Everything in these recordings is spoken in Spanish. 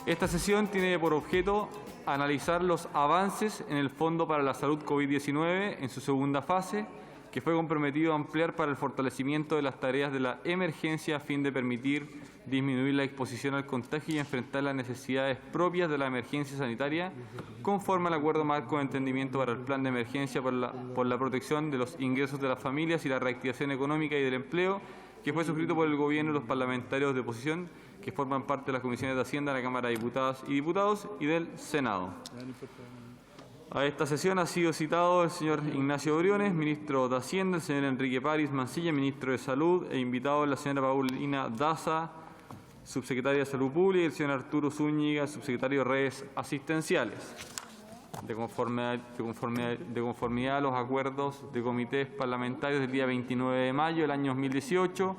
Esta sesión tiene por objeto analizar los avances en el Fondo para la Salud COVID-19 en su segunda fase, que fue comprometido a ampliar para el fortalecimiento de las tareas de la emergencia a fin de permitir disminuir la exposición al contagio y enfrentar las necesidades propias de la emergencia sanitaria, conforme al Acuerdo Marco de Entendimiento para el Plan de Emergencia por la protección de los ingresos de las familias y la reactivación económica y del empleo, que fue suscrito por el Gobierno y los parlamentarios de oposición que forman parte de las comisiones de Hacienda de la Cámara de Diputadas y Diputados y del Senado. A esta sesión ha sido citado el señor Ignacio Briones, ministro de Hacienda, el señor Enrique París Mancilla, ministro de Salud, e invitados la señora Paulina Daza, subsecretaria de Salud Pública, y el señor Arturo Zúñiga, subsecretario de Redes Asistenciales. De conformidad a los acuerdos de comités parlamentarios del día 29 de mayo del año 2018,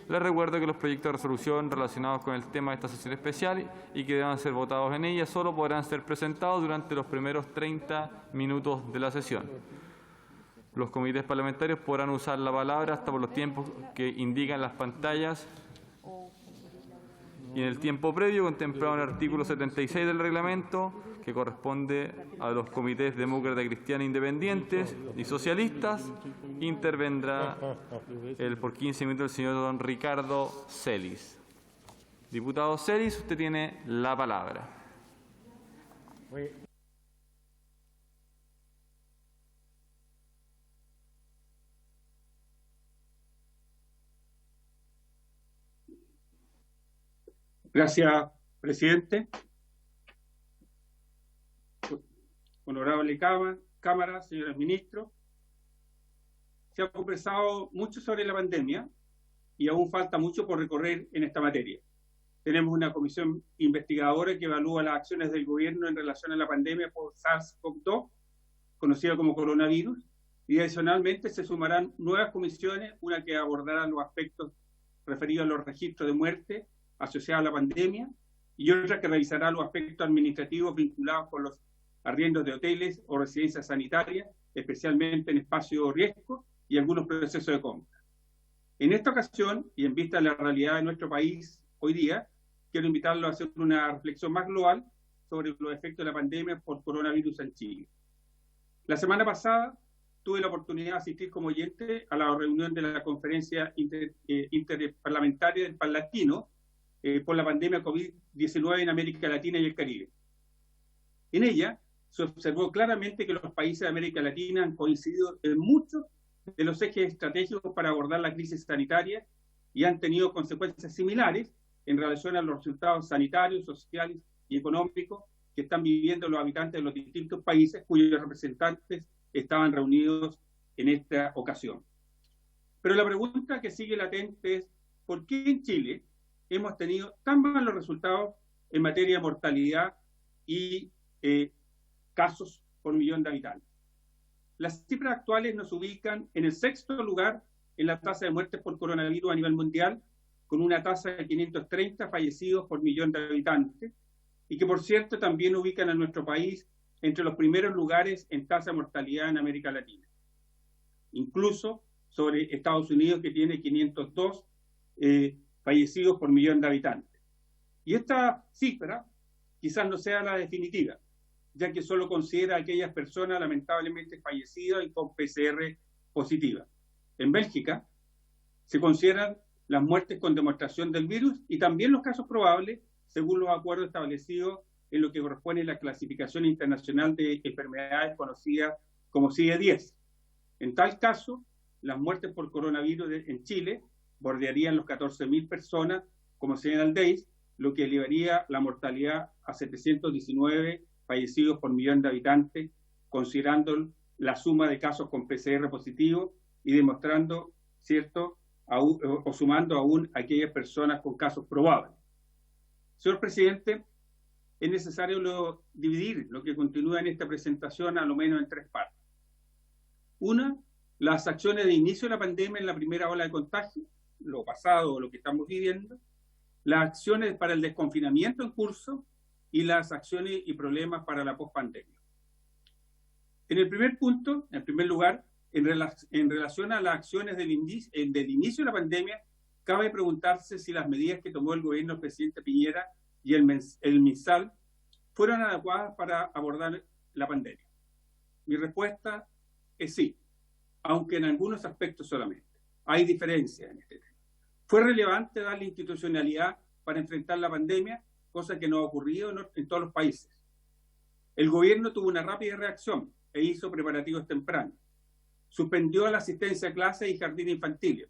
les recuerdo que los proyectos de resolución relacionados con el tema de esta sesión especial y que deban ser votados en ella solo podrán ser presentados durante los primeros 30 minutos de la sesión. Los comités parlamentarios podrán usar la palabra hasta por los tiempos que indican las pantallas y en el tiempo previo contemplado en el artículo 76 del reglamento, que corresponde a los comités demócratas, cristianos, independientes y socialistas, intervendrá por 15 minutos el señor don Ricardo Celis. Diputado Celis, usted tiene la palabra. Gracias, presidente. Honorable Cámara, señores ministros. Se ha conversado mucho sobre la pandemia y aún falta mucho por recorrer en esta materia. Tenemos una comisión investigadora que evalúa las acciones del gobierno en relación a la pandemia por SARS-CoV-2, conocida como coronavirus, y adicionalmente se sumarán nuevas comisiones, una que abordará los aspectos referidos a los registros de muerte asociados a la pandemia y otra que revisará los aspectos administrativos vinculados con los arriendos de hoteles o residencias sanitarias, especialmente en espacios de riesgo y algunos procesos de compra. En esta ocasión, y en vista de la realidad de nuestro país hoy día, quiero invitarlo a hacer una reflexión más global sobre los efectos de la pandemia por coronavirus en Chile. La semana pasada tuve la oportunidad de asistir como oyente a la reunión de la conferencia interparlamentaria del Panlatino por la pandemia COVID-19 en América Latina y el Caribe. En ella se observó claramente que los países de América Latina han coincidido en muchos de los ejes estratégicos para abordar la crisis sanitaria y han tenido consecuencias similares en relación a los resultados sanitarios, sociales y económicos que están viviendo los habitantes de los distintos países cuyos representantes estaban reunidos en esta ocasión. Pero la pregunta que sigue latente es, ¿por qué en Chile hemos tenido tan malos resultados en materia de mortalidad y casos por millón de habitantes? Las cifras actuales nos ubican en el 6º lugar en la tasa de muertes por coronavirus a nivel mundial, con una tasa de 530 fallecidos por millón de habitantes, y que por cierto también ubican a nuestro país entre los primeros lugares en tasa de mortalidad en América Latina. Incluso sobre Estados Unidos, que tiene 502 fallecidos por millón de habitantes. Y esta cifra quizás no sea la definitiva, ya que solo considera a aquellas personas lamentablemente fallecidas y con PCR positiva. En Bélgica se consideran las muertes con demostración del virus y también los casos probables, según los acuerdos establecidos en lo que corresponde a la clasificación internacional de enfermedades conocida como CIE-10. En tal caso, las muertes por coronavirus en Chile bordearían los 14.000 personas, como señala el DEIS, lo que elevaría la mortalidad a 719 fallecidos por millón de habitantes, considerando la suma de casos con PCR positivo y demostrando, ¿cierto?, o sumando aún a aquellas personas con casos probables. Señor presidente, es necesario dividir lo que continúa en esta presentación a lo menos en 3 partes. Una, las acciones de inicio de la pandemia en la primera ola de contagio, lo pasado o lo que estamos viviendo, las acciones para el desconfinamiento en curso y las acciones y problemas para la pospandemia. En el primer punto, en primer lugar, en relación a las acciones del inicio de la pandemia, cabe preguntarse si las medidas que tomó el gobierno del presidente Piñera y el MinSal fueron adecuadas para abordar la pandemia. Mi respuesta es sí, aunque en algunos aspectos solamente. Hay diferencias en este tema. Fue relevante darle institucionalidad para enfrentar la pandemia, cosa que no ha ocurrido en todos los países. El gobierno tuvo una rápida reacción e hizo preparativos tempranos. Suspendió la asistencia a clases y jardines infantiles.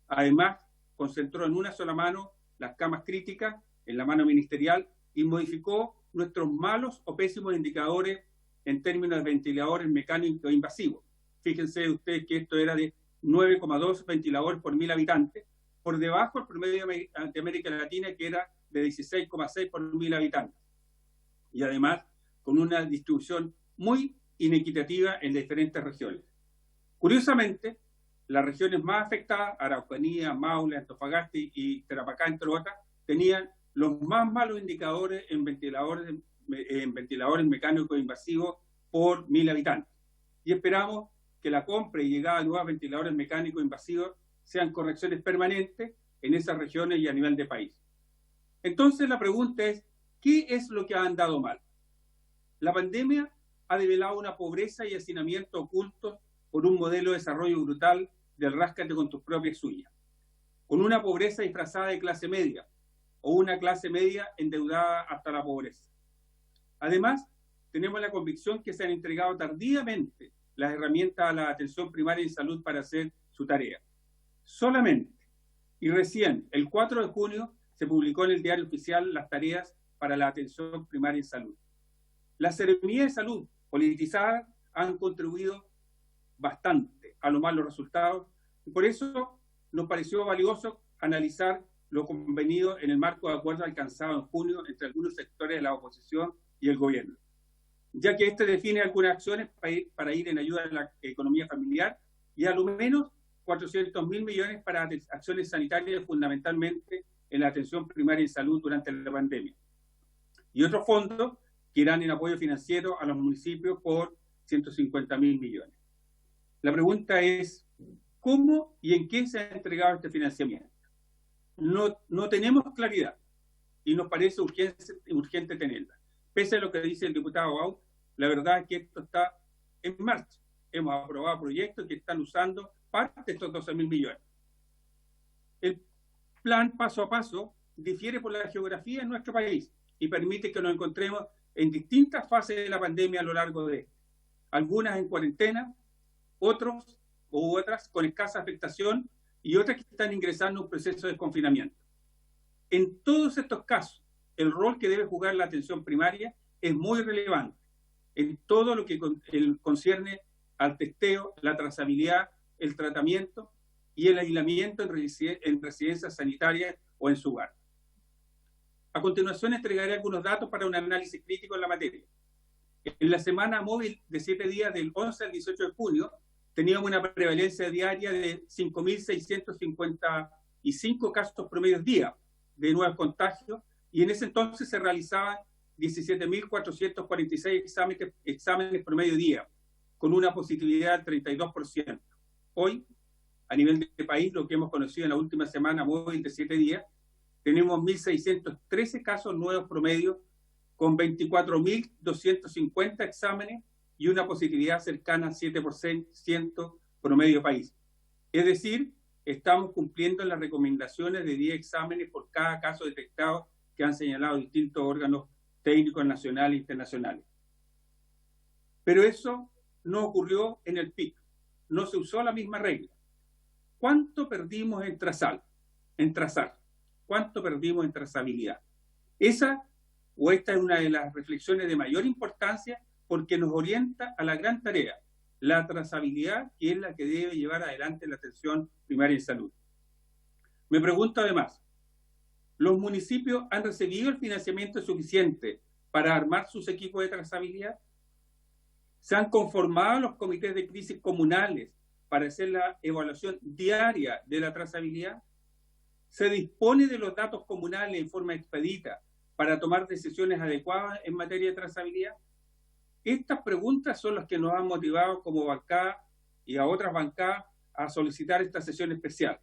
Además, concentró en una sola mano las camas críticas, en la mano ministerial, y modificó nuestros malos o pésimos indicadores en términos de ventiladores mecánicos invasivos. Fíjense ustedes que esto era de 9,2 ventiladores por 1.000 habitantes, por debajo del promedio de América Latina, que era de 16,6 por 1.000 habitantes. Y además, con una distribución muy inequitativa en diferentes regiones. Curiosamente, las regiones más afectadas, Araucanía, Maule, Antofagasta y Tarapacá, entre otras, tenían los más malos indicadores en ventiladores mecánicos invasivos por 1.000 habitantes. Y esperamos que la compra y llegada de nuevos ventiladores mecánicos invasivos sean correcciones permanentes en esas regiones y a nivel de país. Entonces la pregunta es, ¿qué es lo que ha andado mal? La pandemia ha develado una pobreza y hacinamiento ocultos por un modelo de desarrollo brutal del ráscate con tus propias uñas, con una pobreza disfrazada de clase media o una clase media endeudada hasta la pobreza. Además, tenemos la convicción que se han entregado tardíamente las herramientas a la atención primaria en salud para hacer su tarea. Solamente, y recién, el 4 de junio, se publicó en el Diario Oficial las tareas para la atención primaria en salud. Las seremías de salud politizadas han contribuido bastante a los malos resultados, y por eso nos pareció valioso analizar lo convenido en el marco de acuerdo alcanzado en junio entre algunos sectores de la oposición y el gobierno, ya que este define algunas acciones para ir en ayuda de la economía familiar y a lo menos 400.000 millones para acciones sanitarias, fundamentalmente en la atención primaria en salud durante la pandemia. Y otros fondos que irán en apoyo financiero a los municipios por 150.000 millones. La pregunta es, ¿cómo y en qué se ha entregado este financiamiento? No tenemos claridad y nos parece urgente tenerla. Pese a lo que dice el diputado Bau, la verdad es que esto está en marcha. Hemos aprobado proyectos que están usando parte de estos 12.000 millones. El plan paso a paso difiere por la geografía en nuestro país y permite que nos encontremos en distintas fases de la pandemia a lo largo de este. Algunas en cuarentena, otras con escasa afectación y otras que están ingresando en un proceso de confinamiento. En todos estos casos, el rol que debe jugar la atención primaria es muy relevante en todo lo que concierne al testeo, la trazabilidad, el tratamiento y el aislamiento en residencias sanitarias o en su hogar. A continuación entregaré algunos datos para un análisis crítico en la materia. En la semana móvil de 7 días del 11 al 18 de junio, teníamos una prevalencia diaria de 5.655 casos promedios día de nuevos contagios, y en ese entonces se realizaban 17.446 exámenes promedio día, con una positividad del 32%. Hoy, a nivel de país, lo que hemos conocido en la última semana móvil de 7 días, tenemos 1.613 casos nuevos promedio, con 24.250 exámenes y una positividad cercana al 7% promedio país. Es decir, estamos cumpliendo las recomendaciones de 10 exámenes por cada caso detectado que han señalado distintos órganos técnicos nacionales e internacionales. Pero eso no ocurrió en el pico. No se usó la misma regla. ¿Cuánto perdimos en trazar? ¿Cuánto perdimos en trazabilidad? Esta es una de las reflexiones de mayor importancia porque nos orienta a la gran tarea, la trazabilidad, que es la que debe llevar adelante la atención primaria en salud. Me pregunto además, ¿los municipios han recibido el financiamiento suficiente para armar sus equipos de trazabilidad? ¿Se han conformado los comités de crisis comunales para hacer la evaluación diaria de la trazabilidad? ¿Se dispone de los datos comunales en forma expedita para tomar decisiones adecuadas en materia de trazabilidad? Estas preguntas son las que nos han motivado como bancada y a otras bancadas a solicitar esta sesión especial,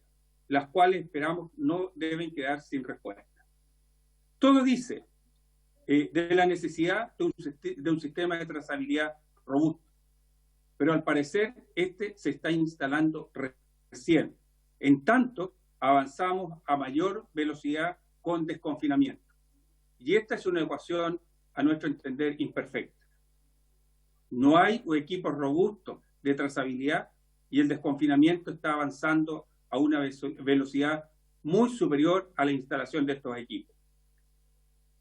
las cuales esperamos no deben quedar sin respuesta. Todo dice de la necesidad de un sistema de trazabilidad robusto, pero al parecer este se está instalando recién. En tanto, avanzamos a mayor velocidad con desconfinamiento. Y esta es una ecuación, a nuestro entender, imperfecta. No hay equipos robustos de trazabilidad y el desconfinamiento está avanzando a una velocidad muy superior a la instalación de estos equipos.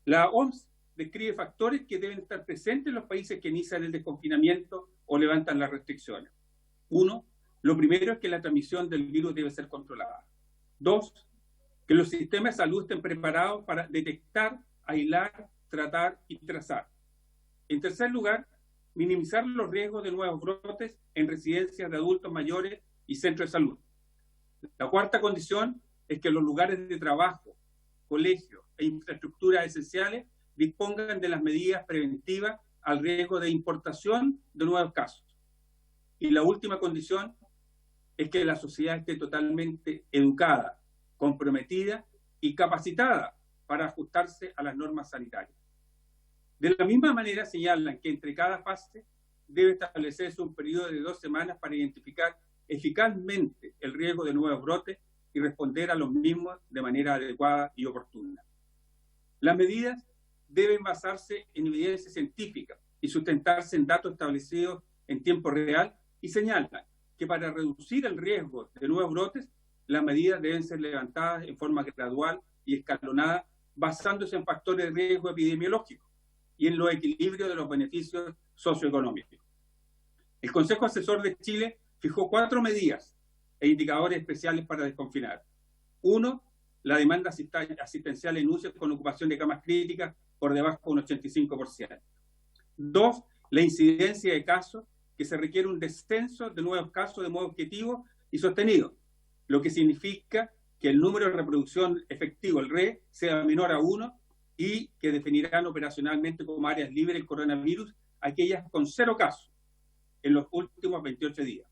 La OMS describe factores que deben estar presentes en los países que inician el desconfinamiento o levantan las restricciones. 1, lo primero es que la transmisión del virus debe ser controlada. 2, que los sistemas de salud estén preparados para detectar, aislar, tratar y trazar. En tercer lugar, minimizar los riesgos de nuevos brotes en residencias de adultos mayores y centros de salud. La cuarta condición es que los lugares de trabajo, colegios e infraestructuras esenciales dispongan de las medidas preventivas al riesgo de importación de nuevos casos. Y la última condición es que la sociedad esté totalmente educada, comprometida y capacitada para ajustarse a las normas sanitarias. De la misma manera señalan que entre cada fase debe establecerse un periodo de 2 semanas para identificar eficazmente el riesgo de nuevos brotes y responder a los mismos de manera adecuada y oportuna. Las medidas deben basarse en evidencia científica y sustentarse en datos establecidos en tiempo real y señalan que para reducir el riesgo de nuevos brotes, las medidas deben ser levantadas en forma gradual y escalonada basándose en factores de riesgo epidemiológico y en los equilibrios de los beneficios socioeconómicos. El Consejo Asesor de Chile fijó 4 medidas e indicadores especiales para desconfinar. 1, la demanda asistencial en UCI con ocupación de camas críticas por debajo de un 85%. 2, la incidencia de casos, que se requiere un descenso de nuevos casos de modo objetivo y sostenido, lo que significa que el número de reproducción efectivo, el RE, sea menor a 1 y que definirán operacionalmente como áreas libres del coronavirus aquellas con 0 casos en los últimos 28 días.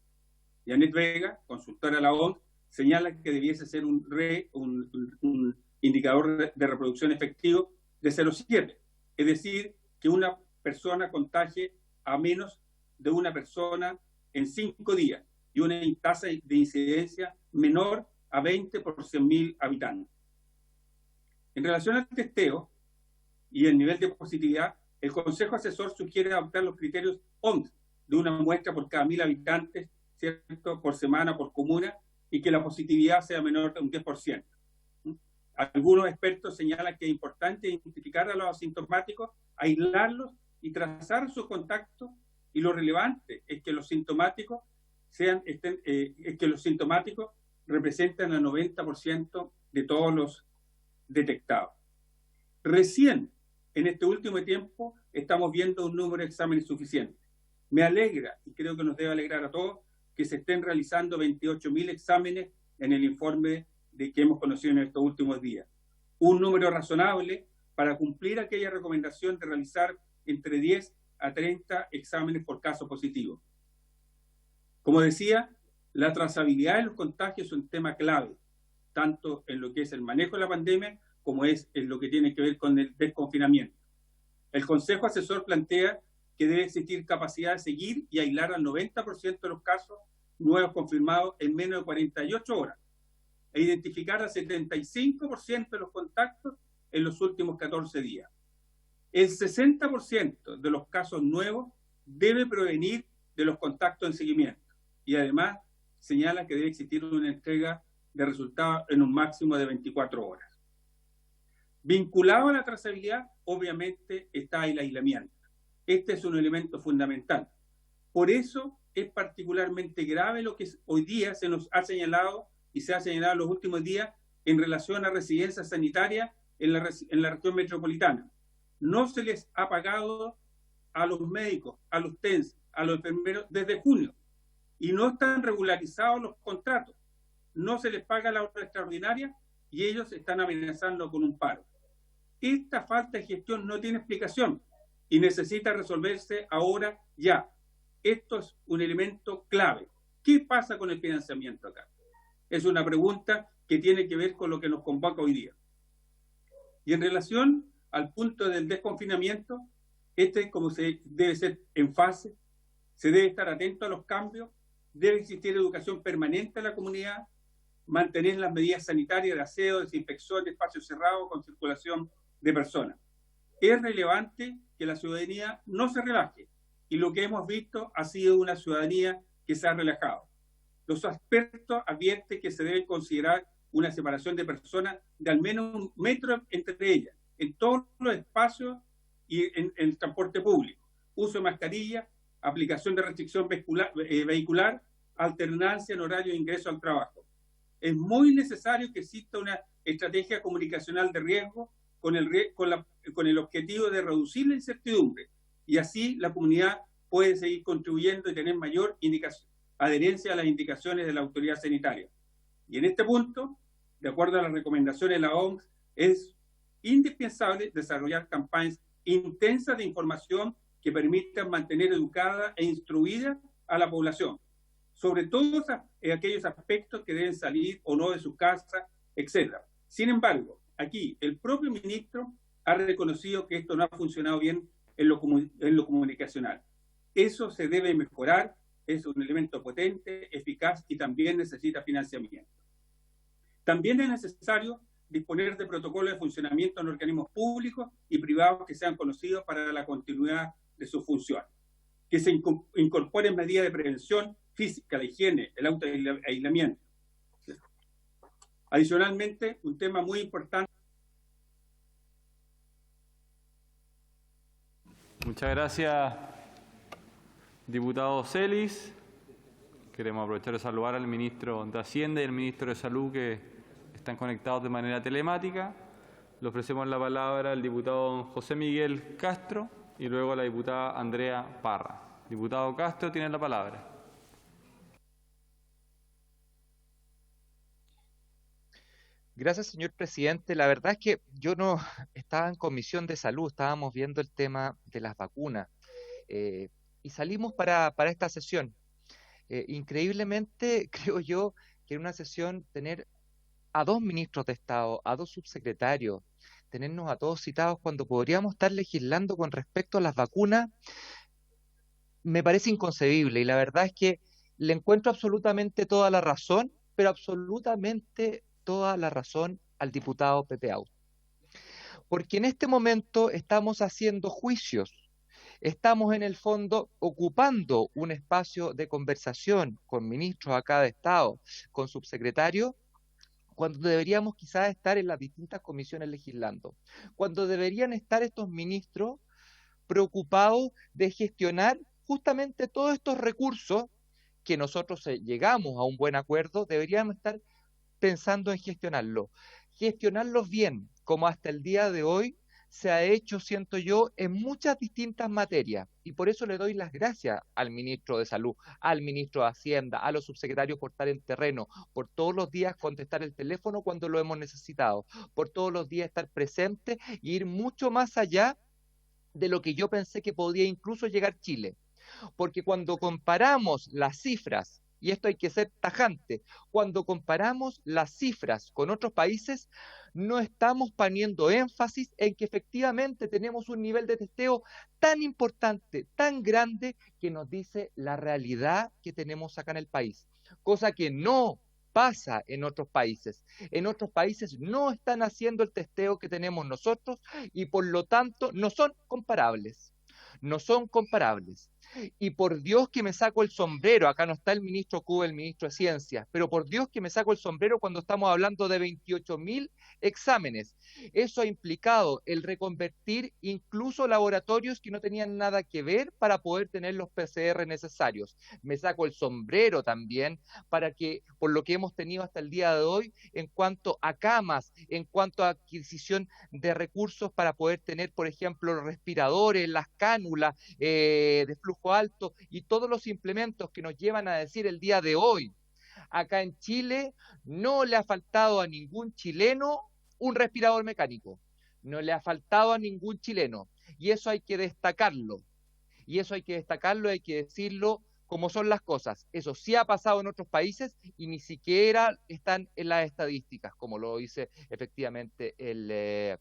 Janet Vega, consultora de la OMS, señala que debiese ser un indicador de reproducción efectivo de 0,7, es decir, que una persona contagie a menos de una persona en 5 días y una tasa de incidencia menor a 20 por 100.000 habitantes. En relación al testeo y el nivel de positividad, el Consejo Asesor sugiere adoptar los criterios OMS de una muestra por cada 1.000 habitantes, ¿cierto?, por semana, por comuna, y que la positividad sea menor de un 10%. Algunos expertos señalan que es importante identificar a los asintomáticos, aislarlos y trazar sus contactos, y lo relevante es que los sintomáticos representan el 90% de todos los detectados. Recién, en este último tiempo, estamos viendo un número de exámenes suficiente. Me alegra, y creo que nos debe alegrar a todos, que se estén realizando 28.000 exámenes en el informe que hemos conocido en estos últimos días. Un número razonable para cumplir aquella recomendación de realizar entre 10 a 30 exámenes por caso positivo. Como decía, la trazabilidad de los contagios es un tema clave, tanto en lo que es el manejo de la pandemia como es en lo que tiene que ver con el desconfinamiento. El Consejo Asesor plantea que debe existir capacidad de seguir y aislar al 90% de los casos nuevos confirmados en menos de 48 horas e identificar al 75% de los contactos en los últimos 14 días. El 60% de los casos nuevos debe provenir de los contactos en seguimiento y además señala que debe existir una entrega de resultados en un máximo de 24 horas. Vinculado a la trazabilidad, obviamente, está el aislamiento. Este es un elemento fundamental. Por eso es particularmente grave lo que hoy día se nos ha señalado y se ha señalado en los últimos días en relación a residencias sanitarias en la región metropolitana. No se les ha pagado a los médicos, a los TENS, a los enfermeros desde junio y no están regularizados los contratos. No se les paga la hora extraordinaria y ellos están amenazando con un paro. Esta falta de gestión no tiene explicación y necesita resolverse ahora ya. Esto es un elemento clave. ¿Qué pasa con el financiamiento acá? Es una pregunta que tiene que ver con lo que nos convoca hoy día. Y en relación al punto del desconfinamiento, como se debe ser en fase, se debe estar atento a los cambios, debe existir educación permanente en la comunidad, mantener las medidas sanitarias de aseo, desinfección de espacios cerrados con circulación de personas. Es relevante que la ciudadanía no se relaje, y lo que hemos visto ha sido una ciudadanía que se ha relajado. Los expertos advierten que se debe considerar una separación de personas de al menos 1 metro entre ellas, en todos los espacios y en el transporte público. Uso de mascarilla, aplicación de restricción vehicular, alternancia en horario de ingreso al trabajo. Es muy necesario que exista una estrategia comunicacional de riesgo con el objetivo de reducir la incertidumbre, y así la comunidad puede seguir contribuyendo y tener mayor adherencia a las indicaciones de la autoridad sanitaria. Y en este punto, de acuerdo a las recomendaciones de la OMS, es indispensable desarrollar campañas intensas de información que permitan mantener educada e instruida a la población, sobre todos aquellos aspectos que deben salir o no de su casa, etc. Sin embargo, aquí el propio ministro ha reconocido que esto no ha funcionado bien en lo comunicacional. Eso se debe mejorar, es un elemento potente, eficaz y también necesita financiamiento. También es necesario disponer de protocolos de funcionamiento en organismos públicos y privados que sean conocidos para la continuidad de sus funciones. Que se incorporen medidas de prevención física, la higiene, el autoaislamiento. Adicionalmente, un tema muy importante. Muchas gracias, diputado Celis. Queremos aprovechar de saludar al ministro de Hacienda y al ministro de Salud, que están conectados de manera telemática. Le ofrecemos la palabra al diputado José Miguel Castro y luego a la diputada Andrea Parra. Diputado Castro, tiene la palabra. Gracias, señor presidente. La verdad es que yo no estaba en comisión de salud, estábamos viendo el tema de las vacunas y salimos para esta sesión. Increíblemente, creo yo que en una sesión tener a 2 ministros de Estado, a 2 subsecretarios, tenernos a todos citados cuando podríamos estar legislando con respecto a las vacunas, me parece inconcebible. Y la verdad es que le encuentro absolutamente toda la razón, pero absolutamente toda la razón al diputado Pepe Out. Porque en este momento estamos haciendo juicios, estamos en el fondo ocupando un espacio de conversación con ministros acá de Estado, con subsecretarios, cuando deberíamos quizás estar en las distintas comisiones legislando, cuando deberían estar estos ministros preocupados de gestionar justamente todos estos recursos que nosotros llegamos a un buen acuerdo, deberíamos estar pensando en gestionarlos bien, como hasta el día de hoy se ha hecho, siento yo, en muchas distintas materias. Y por eso le doy las gracias al ministro de Salud, al ministro de Hacienda, a los subsecretarios por estar en terreno, por todos los días contestar el teléfono cuando lo hemos necesitado, por todos los días estar presente e ir mucho más allá de lo que yo pensé que podía incluso llegar Chile. Porque cuando comparamos las cifras, y esto hay que ser tajante, cuando comparamos las cifras con otros países, no estamos poniendo énfasis en que efectivamente tenemos un nivel de testeo tan importante, tan grande, que nos dice la realidad que tenemos acá en el país, cosa que no pasa en otros países. En otros países no están haciendo el testeo que tenemos nosotros y por lo tanto no son comparables. No son comparables. Y por Dios que me saco el sombrero, acá no está el ministro Cuba, el ministro de Ciencias, pero por Dios que me saco el sombrero cuando estamos hablando de 28.000 exámenes. Eso ha implicado el reconvertir incluso laboratorios que no tenían nada que ver para poder tener los PCR necesarios. Me saco el sombrero también para que, por lo que hemos tenido hasta el día de hoy, en cuanto a camas, en cuanto a adquisición de recursos para poder tener, por ejemplo, los respiradores, las cánulas de flujo alto y todos los implementos que nos llevan a decir el día de hoy, acá en Chile no le ha faltado a ningún chileno un respirador mecánico, no le ha faltado a ningún chileno, y eso hay que destacarlo, hay que decirlo como son las cosas. Eso sí ha pasado en otros países y ni siquiera están en las estadísticas, como lo dice efectivamente el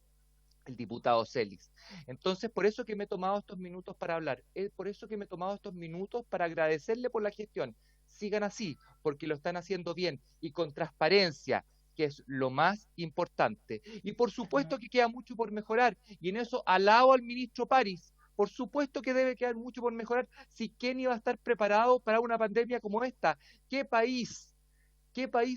el diputado Celis. Entonces, por eso que me he tomado estos minutos para hablar, es por eso que me he tomado estos minutos para agradecerle por la gestión. Sigan así, porque lo están haciendo bien y con transparencia, que es lo más importante. Y por supuesto que queda mucho por mejorar, y en eso alabo al ministro París. Por supuesto que debe quedar mucho por mejorar si Kenia va a estar preparado para una pandemia como esta. ¿Qué país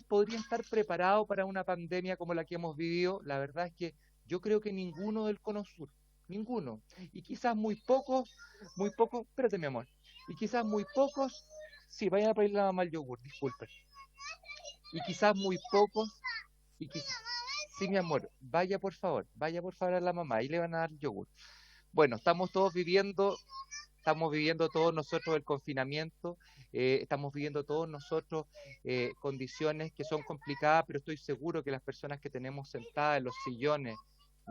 podría estar preparado para una pandemia como la que hemos vivido? La verdad es que yo creo que ninguno del Cono Sur, ninguno. Y quizás muy pocos, espérate mi amor, y quizás muy pocos, sí, vayan a pedirle a la mamá el yogur, disculpen. Y quizás muy pocos, y quizás, sí mi amor, vaya por favor a la mamá, ahí le van a dar el yogur. Bueno, estamos viviendo todos nosotros el confinamiento, estamos viviendo todos nosotros condiciones que son complicadas, pero estoy seguro que las personas que tenemos sentadas en los sillones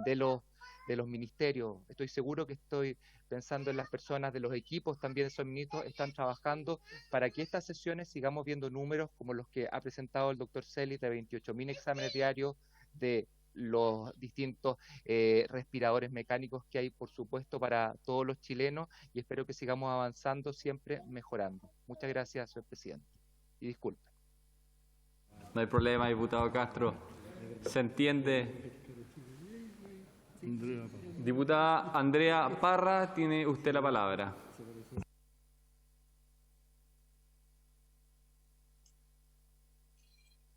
de los ministerios, estoy seguro que estoy pensando en las personas de los equipos también de esos ministros, están trabajando para que estas sesiones sigamos viendo números como los que ha presentado el doctor Celis de 28.000 exámenes diarios, de los distintos respiradores mecánicos que hay, por supuesto, para todos los chilenos, y espero que sigamos avanzando, siempre mejorando. Muchas gracias, señor presidente. Y disculpe. No hay problema, diputado Castro. Se entiende. Diputada Andrea Parra, tiene usted la palabra.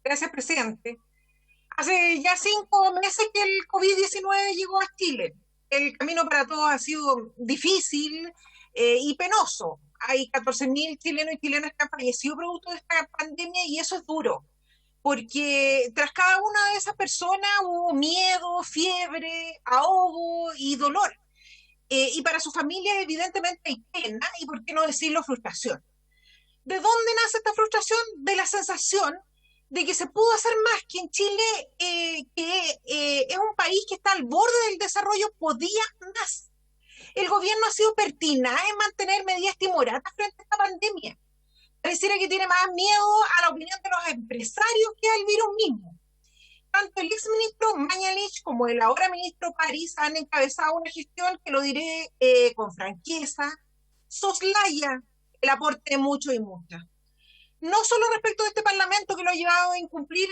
Gracias, presidente. Hace ya 5 meses que el COVID-19 llegó a Chile. El camino para todos ha sido difícil y penoso. Hay 14.000 chilenos y chilenas que han fallecido producto de esta pandemia y eso es duro, porque tras cada una de esas personas hubo miedo, fiebre, ahogo y dolor. Y para sus familias evidentemente hay pena y, por qué no decirlo, frustración. ¿De dónde nace esta frustración? De la sensación de que se pudo hacer más, que en Chile, es un país que está al borde del desarrollo, podía más. El gobierno ha sido pertinaz en mantener medidas timoratas frente a esta pandemia. Pareciera que tiene más miedo a la opinión de los empresarios que al virus mismo. Tanto el exministro Mañalich como el ahora ministro París han encabezado una gestión que, lo diré con franqueza, soslaya el aporte de muchos y muchas. No solo respecto de este Parlamento, que lo ha llevado a incumplir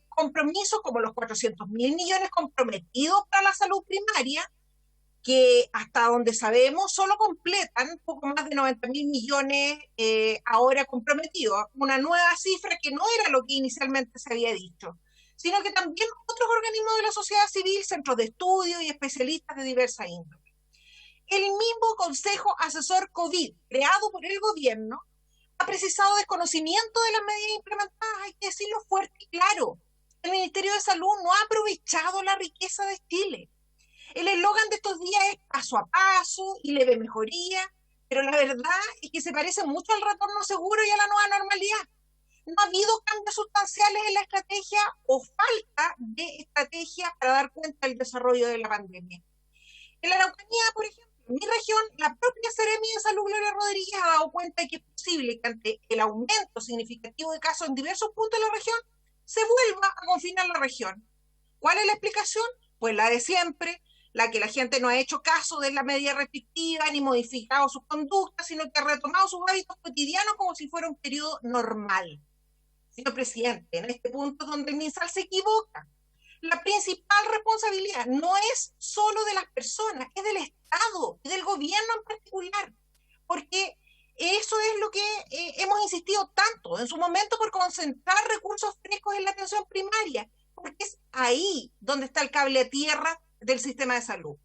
compromisos como los 400.000 millones comprometidos para la salud primaria, que hasta donde sabemos solo completan poco más de 90.000 millones ahora comprometidos, una nueva cifra que no era lo que inicialmente se había dicho, sino que también otros organismos de la sociedad civil, centros de estudio y especialistas de diversa índole. El mismo Consejo Asesor COVID, creado por el gobierno, ha precisado desconocimiento de las medidas implementadas, hay que decirlo fuerte y claro. El Ministerio de Salud no ha aprovechado la riqueza de Chile. El eslogan de estos días es paso a paso y leve mejoría, pero la verdad es que se parece mucho al retorno seguro y a la nueva normalidad. No ha habido cambios sustanciales en la estrategia o falta de estrategia para dar cuenta del desarrollo de la pandemia. En la Araucanía, por ejemplo, en mi región, la propia Seremi de Salud, Gloria Rodríguez, ha dado cuenta de que es posible que ante el aumento significativo de casos en diversos puntos de la región, se vuelva a confinar la región. ¿Cuál es la explicación? Pues la de siempre, la que la gente no ha hecho caso de la medida restrictiva ni modificado sus conductas, sino que ha retomado sus hábitos cotidianos como si fuera un periodo normal. Señor presidente, en este punto es donde el MinSal se equivoca. La principal responsabilidad no es solo de las personas, es del Estado y del gobierno en particular, porque eso es lo que hemos insistido tanto en su momento por concentrar recursos frescos en la atención primaria, porque es ahí donde está el cable a tierra del sistema de salud.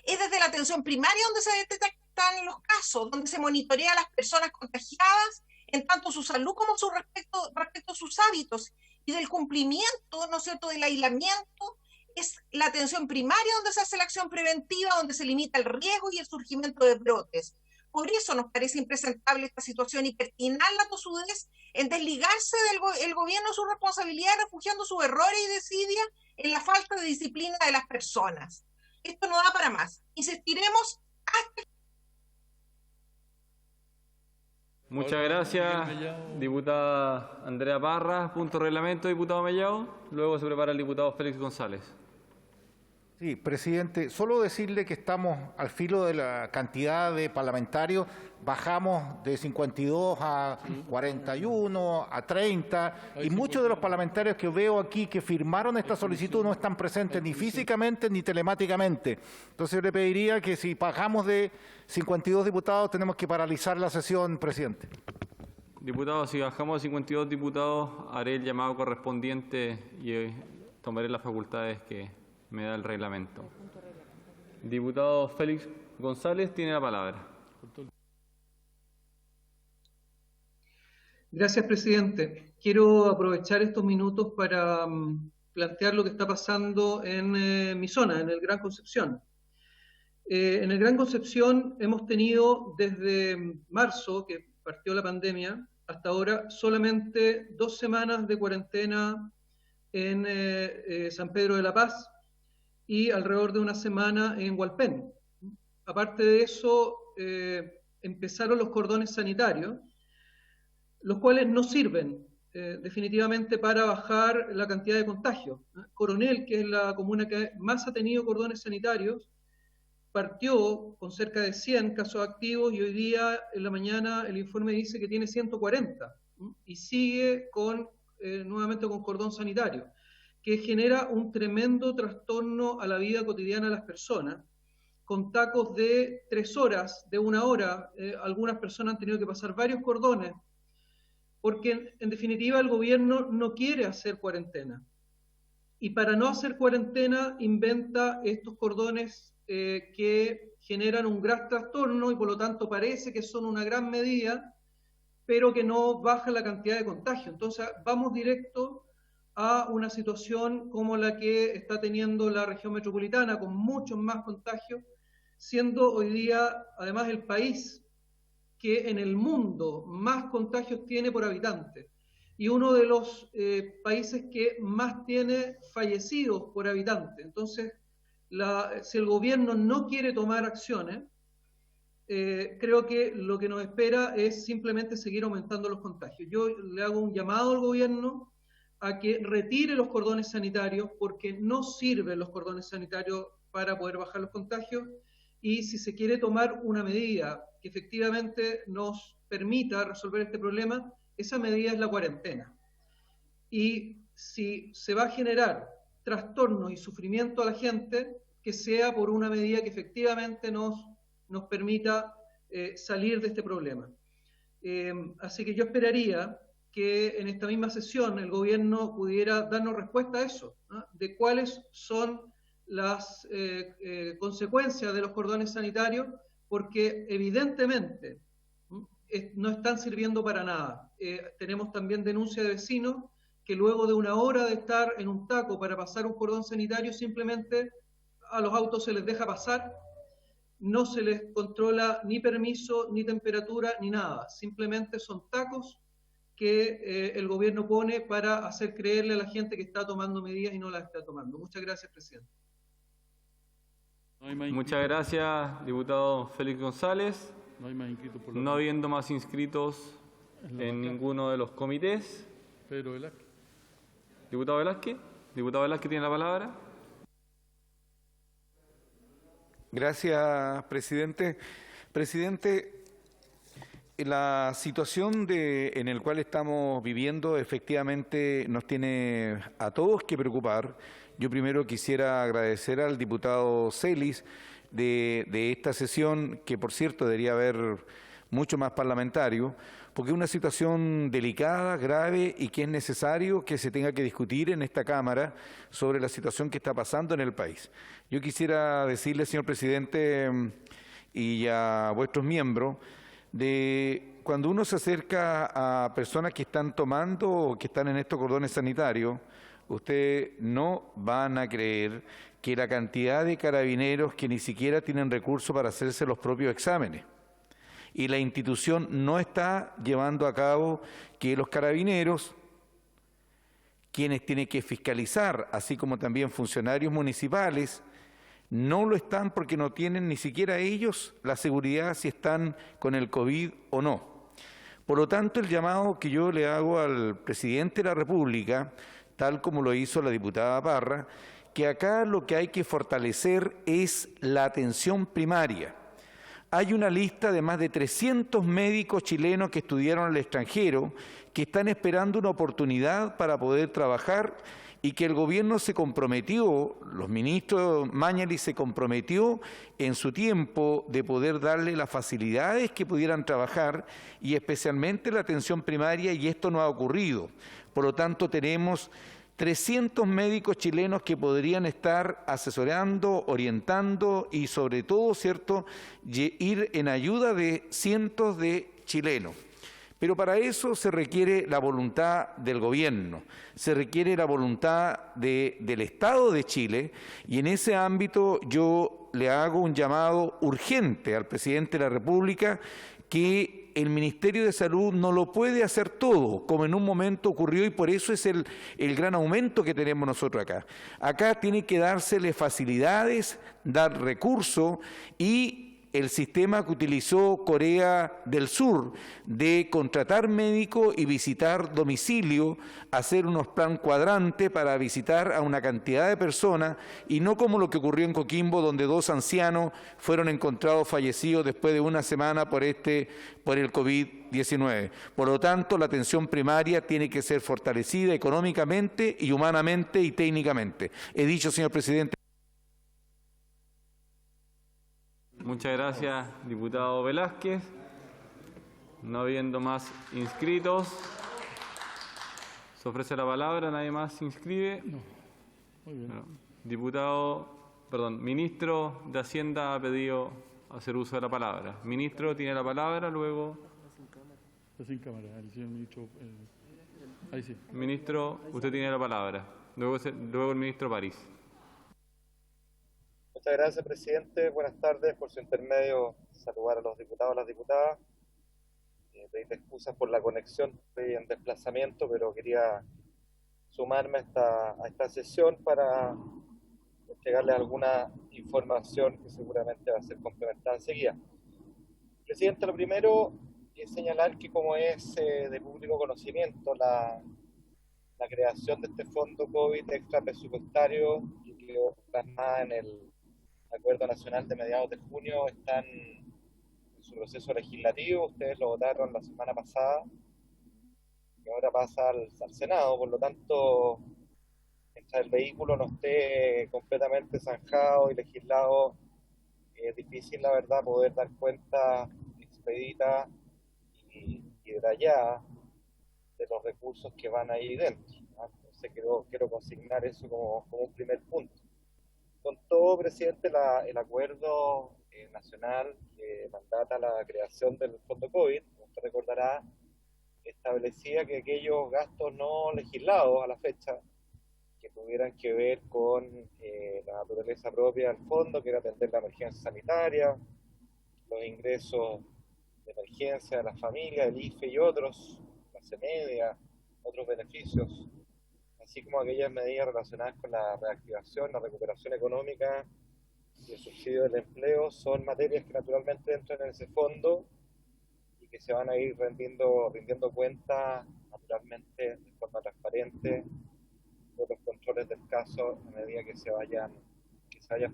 Es desde la atención primaria donde se detectan los casos, donde se monitorea a las personas contagiadas en tanto su salud como su respecto a sus hábitos, y del cumplimiento, ¿no es cierto?, del aislamiento. Es la atención primaria donde se hace la acción preventiva, donde se limita el riesgo y el surgimiento de brotes. Por eso nos parece impresentable esta situación y pertinaz la tosudez en desligarse del gobierno de su responsabilidad, refugiando sus errores y desidia en la falta de disciplina de las personas. Esto no da para más. Insistiremos hasta... Muchas gracias, diputada Andrea Parra. Punto de reglamento, diputado Mellado. Luego se prepara el diputado Félix González. Sí, Sí, presidente, solo decirle que estamos al filo de la cantidad de parlamentarios, bajamos de 52 a 41, a 30, y muchos de los parlamentarios que veo aquí que firmaron esta solicitud no están presentes ni físicamente ni telemáticamente. Entonces yo le pediría que si bajamos de 52 diputados tenemos que paralizar la sesión, presidente. Diputados, si bajamos de 52 diputados, haré el llamado correspondiente y tomaré las facultades que me da el reglamento. Diputado Félix González tiene la palabra. Gracias, presidente. Quiero aprovechar estos minutos para plantear lo que está pasando en mi zona, en el Gran Concepción. En el Gran Concepción hemos tenido desde marzo, que partió la pandemia, hasta ahora solamente 2 semanas de cuarentena en San Pedro de la Paz y alrededor de 1 semana en Hualpén. Aparte de eso, empezaron los cordones sanitarios, los cuales no sirven definitivamente para bajar la cantidad de contagios. Coronel, que es la comuna que más ha tenido cordones sanitarios, partió con cerca de 100 casos activos y hoy día en la mañana el informe dice que tiene 140 y sigue nuevamente con cordón sanitario, que genera un tremendo trastorno a la vida cotidiana de las personas, con tacos de 3 horas, de 1 hora. Algunas personas han tenido que pasar varios cordones, porque en definitiva el gobierno no quiere hacer cuarentena. Y para no hacer cuarentena inventa estos cordones que generan un gran trastorno y por lo tanto parece que son una gran medida, pero que no baja la cantidad de contagio. Entonces vamos directo a una situación como la que está teniendo la región metropolitana, con muchos más contagios, siendo hoy día además el país que en el mundo más contagios tiene por habitante y uno de los países que más tiene fallecidos por habitante. Entonces, si el gobierno no quiere tomar acciones, creo que lo que nos espera es simplemente seguir aumentando los contagios. Yo le hago un llamado al gobierno a que retire los cordones sanitarios, porque no sirven los cordones sanitarios para poder bajar los contagios, y si se quiere tomar una medida que efectivamente nos permita resolver este problema, esa medida es la cuarentena. Y si se va a generar trastorno y sufrimiento a la gente, que sea por una medida que efectivamente nos permita salir de este problema. Así que yo esperaría que en esta misma sesión el gobierno pudiera darnos respuesta a eso, ¿no? De cuáles son las consecuencias de los cordones sanitarios, porque evidentemente no están sirviendo para nada. Tenemos también denuncia de vecinos que luego de 1 hora de estar en un taco para pasar un cordón sanitario, simplemente a los autos se les deja pasar, no se les controla ni permiso, ni temperatura, ni nada. Simplemente son tacos que el gobierno pone para hacer creerle a la gente que está tomando medidas y no las está tomando. Muchas gracias, presidente. Muchas gracias, diputado Félix González. No habiendo más inscritos en ninguno de los comités. Pedro Velázquez. Diputado Velázquez. Diputado Velázquez tiene la palabra. Gracias, presidente. Presidente, la situación en la cual estamos viviendo efectivamente nos tiene a todos que preocupar. Yo primero quisiera agradecer al diputado Celis de esta sesión, que por cierto debería haber mucho más parlamentario, porque es una situación delicada, grave y que es necesario que se tenga que discutir en esta Cámara sobre la situación que está pasando en el país. Yo quisiera decirle, señor presidente, y a vuestros miembros, de cuando uno se acerca a personas que están tomando o que están en estos cordones sanitarios, ustedes no van a creer que la cantidad de carabineros que ni siquiera tienen recursos para hacerse los propios exámenes. Y la institución no está llevando a cabo que los carabineros, quienes tienen que fiscalizar, así como también funcionarios municipales, no lo están porque no tienen ni siquiera ellos la seguridad si están con el COVID o no. Por lo tanto, el llamado que yo le hago al presidente de la República, tal como lo hizo la diputada Parra, que acá lo que hay que fortalecer es la atención primaria. Hay una lista de más de 300 médicos chilenos que estudiaron al extranjero, que están esperando una oportunidad para poder trabajar y que el gobierno se comprometió, los ministros Mañalich se comprometió en su tiempo de poder darle las facilidades que pudieran trabajar y especialmente la atención primaria, y esto no ha ocurrido. Por lo tanto, tenemos 300 médicos chilenos que podrían estar asesorando, orientando y sobre todo, ¿cierto?, ir en ayuda de cientos de chilenos. Pero para eso se requiere la voluntad del gobierno, se requiere la voluntad del Estado de Chile, y en ese ámbito yo le hago un llamado urgente al presidente de la República, que el Ministerio de Salud no lo puede hacer todo, como en un momento ocurrió, y por eso es el gran aumento que tenemos nosotros acá. Acá tiene que dársele facilidades, dar recursos, y el sistema que utilizó Corea del Sur de contratar médicos y visitar domicilio, hacer unos plan cuadrantes para visitar a una cantidad de personas, y no como lo que ocurrió en Coquimbo, donde 2 ancianos fueron encontrados fallecidos después de una semana por el COVID-19. Por lo tanto, la atención primaria tiene que ser fortalecida económicamente y humanamente y técnicamente. He dicho, señor presidente. Muchas gracias, diputado Velázquez. No habiendo más inscritos, se ofrece la palabra. ¿Nadie más se inscribe? No. Muy bien. Bueno, ministro de Hacienda ha pedido hacer uso de la palabra. Ministro tiene la palabra, luego. Está sin cámara, el señor ministro. Ahí sí. Ministro, usted tiene la palabra. Luego el ministro París. Muchas gracias, presidente. Buenas tardes. Por su intermedio, saludar a los diputados y las diputadas. Pedir excusas por la conexión, estoy en desplazamiento, pero quería sumarme a esta sesión para entregarles alguna información que seguramente va a ser complementada enseguida. Presidente, lo primero es señalar que, como es de público conocimiento, la creación de este fondo COVID extra presupuestario, que quedó plasmada en el Acuerdo Nacional de mediados de junio, están en su proceso legislativo. Ustedes lo votaron la semana pasada y ahora pasa al Senado. Por lo tanto, mientras el vehículo no esté completamente zanjado y legislado, es difícil, la verdad, poder dar cuenta expedita y detallada de los recursos que van ahí dentro, ¿no? Entonces quiero consignar eso como un primer punto. Con todo, presidente, el acuerdo nacional que mandata la creación del fondo COVID, como usted recordará, establecía que aquellos gastos no legislados a la fecha, que tuvieran que ver con la naturaleza propia del fondo, que era atender la emergencia sanitaria, los ingresos de emergencia de las familias, el IFE y otros, clase media, otros beneficios, así como aquellas medidas relacionadas con la reactivación, la recuperación económica y el subsidio del empleo, son materias que naturalmente entran en ese fondo y que se van a ir rindiendo cuenta naturalmente de forma transparente por los controles del caso a medida que se vayan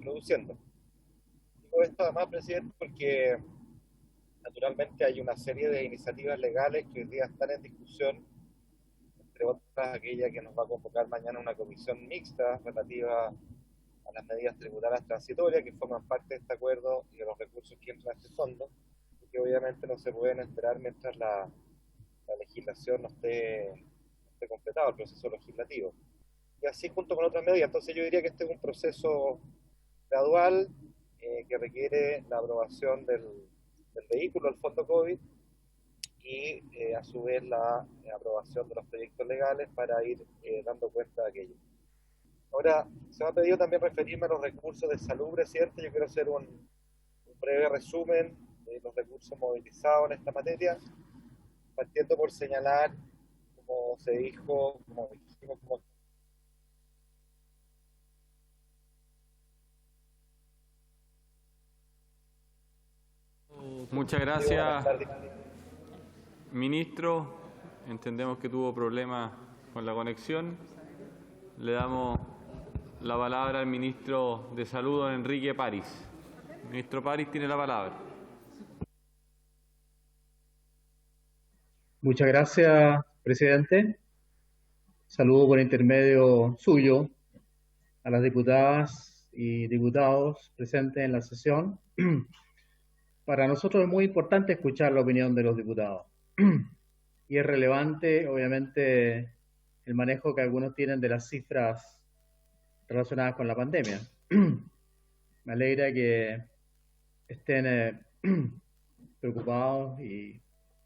produciendo. Digo esto además, presidente, porque naturalmente hay una serie de iniciativas legales que hoy día están en discusión, entre otras aquella que nos va a convocar mañana una comisión mixta relativa a las medidas tributarias transitorias que forman parte de este acuerdo y de los recursos que entran a este fondo, y que obviamente no se pueden esperar mientras la legislación no esté completada, el proceso legislativo. Y así junto con otras medidas. Entonces yo diría que este es un proceso gradual que requiere la aprobación del vehículo, el fondo COVID, y a su vez la aprobación de los proyectos legales para ir dando cuenta de aquello. Ahora, se me ha pedido también referirme a los recursos de salud, presidente. Yo quiero hacer un breve resumen de los recursos movilizados en esta materia, partiendo por señalar, como se dijo, como dijimos, Muchas gracias, ministro. Entendemos que tuvo problemas con la conexión. Le damos la palabra al ministro de Salud, don Enrique París. Ministro París tiene la palabra. Muchas gracias, presidente. Saludo por intermedio suyo a las diputadas y diputados presentes en la sesión. Para nosotros es muy importante escuchar la opinión de los diputados. Y es relevante, obviamente, el manejo que algunos tienen de las cifras relacionadas con la pandemia. Me alegra que estén preocupados y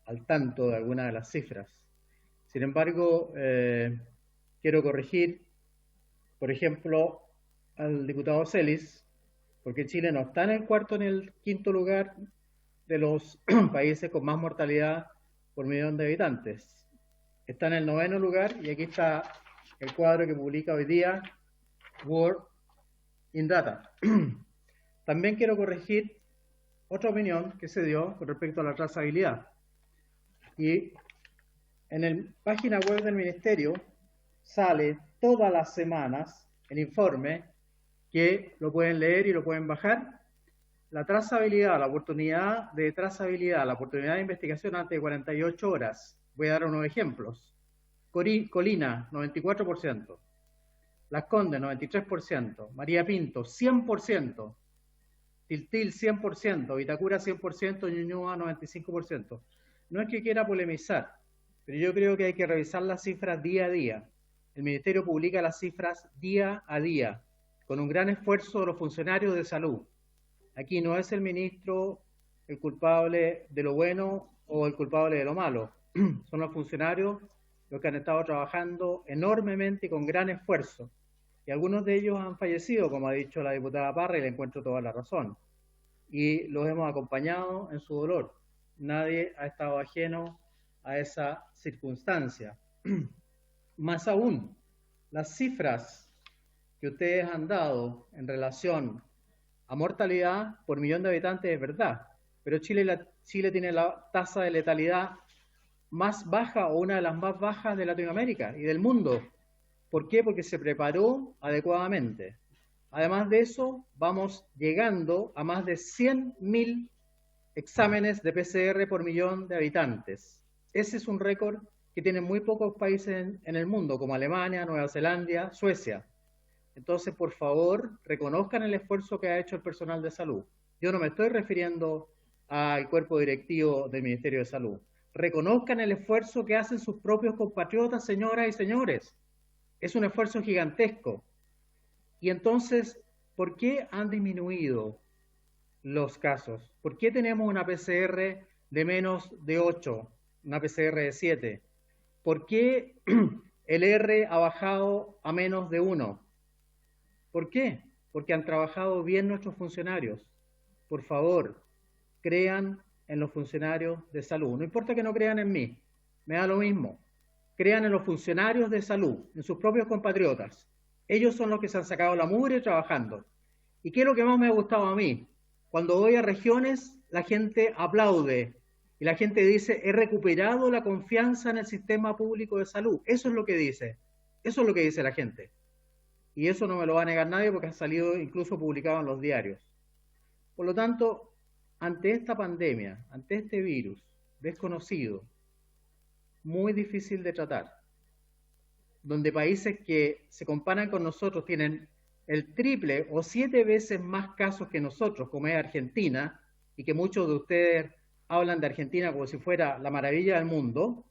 al tanto de algunas de las cifras. Sin embargo, quiero corregir, por ejemplo, al diputado Celis, porque Chile no está en el cuarto ni el quinto lugar de los países con más mortalidad por millón de habitantes. Está en el 9º lugar y aquí está el cuadro que publica hoy día World in Data. También quiero corregir otra opinión que se dio con respecto a la trazabilidad. Y en la página web del Ministerio sale todas las semanas el informe, que lo pueden leer y lo pueden bajar. La trazabilidad, la oportunidad de trazabilidad, la oportunidad de investigación antes de 48 horas. Voy a dar unos ejemplos. Colina, 94%. Las Condes, 93%. María Pinto, 100%. Tiltil, 100%. Vitacura, 100%. Ñuñoa, 95%. No es que quiera polemizar, pero yo creo que hay que revisar las cifras día a día. El Ministerio publica las cifras día a día, con un gran esfuerzo de los funcionarios de salud. Aquí no es el ministro el culpable de lo bueno o el culpable de lo malo. Son los funcionarios los que han estado trabajando enormemente y con gran esfuerzo. Y algunos de ellos han fallecido, como ha dicho la diputada Parra, y le encuentro toda la razón. Y los hemos acompañado en su dolor. Nadie ha estado ajeno a esa circunstancia. Más aún, las cifras que ustedes han dado en relación a mortalidad por millón de habitantes es verdad, pero Chile tiene la tasa de letalidad más baja o una de las más bajas de Latinoamérica y del mundo. ¿Por qué? Porque se preparó adecuadamente. Además de eso, vamos llegando a más de 100.000 exámenes de PCR por millón de habitantes. Ese es un récord que tienen muy pocos países en el mundo, como Alemania, Nueva Zelanda, Suecia. Entonces, por favor, reconozcan el esfuerzo que ha hecho el personal de salud. Yo no me estoy refiriendo al cuerpo directivo del Ministerio de Salud. Reconozcan el esfuerzo que hacen sus propios compatriotas, señoras y señores. Es un esfuerzo gigantesco. Y entonces, ¿por qué han disminuido los casos? ¿Por qué tenemos una PCR de menos de 8, una PCR de 7? ¿Por qué el R ha bajado a menos de 1? ¿Por qué? Porque han trabajado bien nuestros funcionarios. Por favor, crean en los funcionarios de salud. No importa que no crean en mí, me da lo mismo. Crean en los funcionarios de salud, en sus propios compatriotas. Ellos son los que se han sacado la mugre trabajando. ¿Y qué es lo que más me ha gustado a mí? Cuando voy a regiones, la gente aplaude y la gente dice, he recuperado la confianza en el sistema público de salud. Eso es lo que dice. Eso es lo que dice la gente. Y eso no me lo va a negar nadie porque ha salido incluso publicado en los diarios. Por lo tanto, ante esta pandemia, ante este virus desconocido, muy difícil de tratar, donde países que se comparan con nosotros tienen el triple o 7 veces más casos que nosotros, como es Argentina, y que muchos de ustedes hablan de Argentina como si fuera la maravilla del mundo,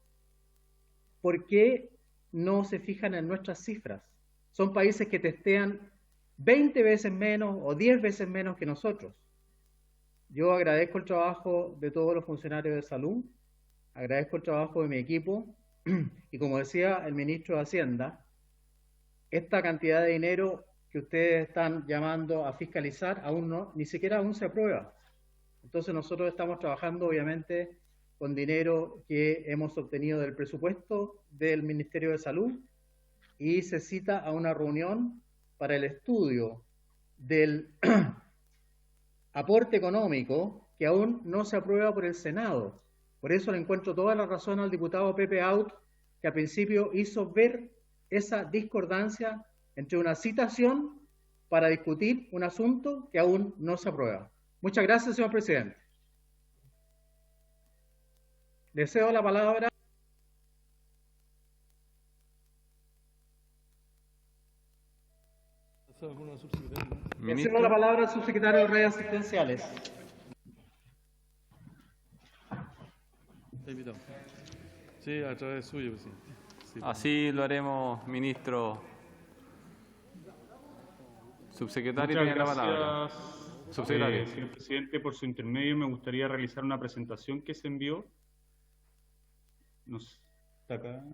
¿por qué no se fijan en nuestras cifras? Son países que testean 20 veces menos o 10 veces menos que nosotros. Yo agradezco el trabajo de todos los funcionarios de salud, agradezco el trabajo de mi equipo y como decía el ministro de Hacienda, esta cantidad de dinero que ustedes están llamando a fiscalizar aún no, ni siquiera aún se aprueba. Entonces nosotros estamos trabajando obviamente con dinero que hemos obtenido del presupuesto del Ministerio de Salud y se cita a una reunión para el estudio del aporte económico que aún no se aprueba por el Senado. Por eso le encuentro toda la razón al diputado Pepe Out, que al principio hizo ver esa discordancia entre una citación para discutir un asunto que aún no se aprueba. Muchas gracias, señor presidente. Le cedo la palabra. Le cedo la palabra al subsecretario de redes asistenciales. Sí, a través suyo, presidente. Sí. Así lo haremos, ministro. Subsecretario, Muchas tiene la palabra. gracias, Subsecretario. señor presidente. Por su intermedio me gustaría realizar una presentación que se envió. ¿Está acá?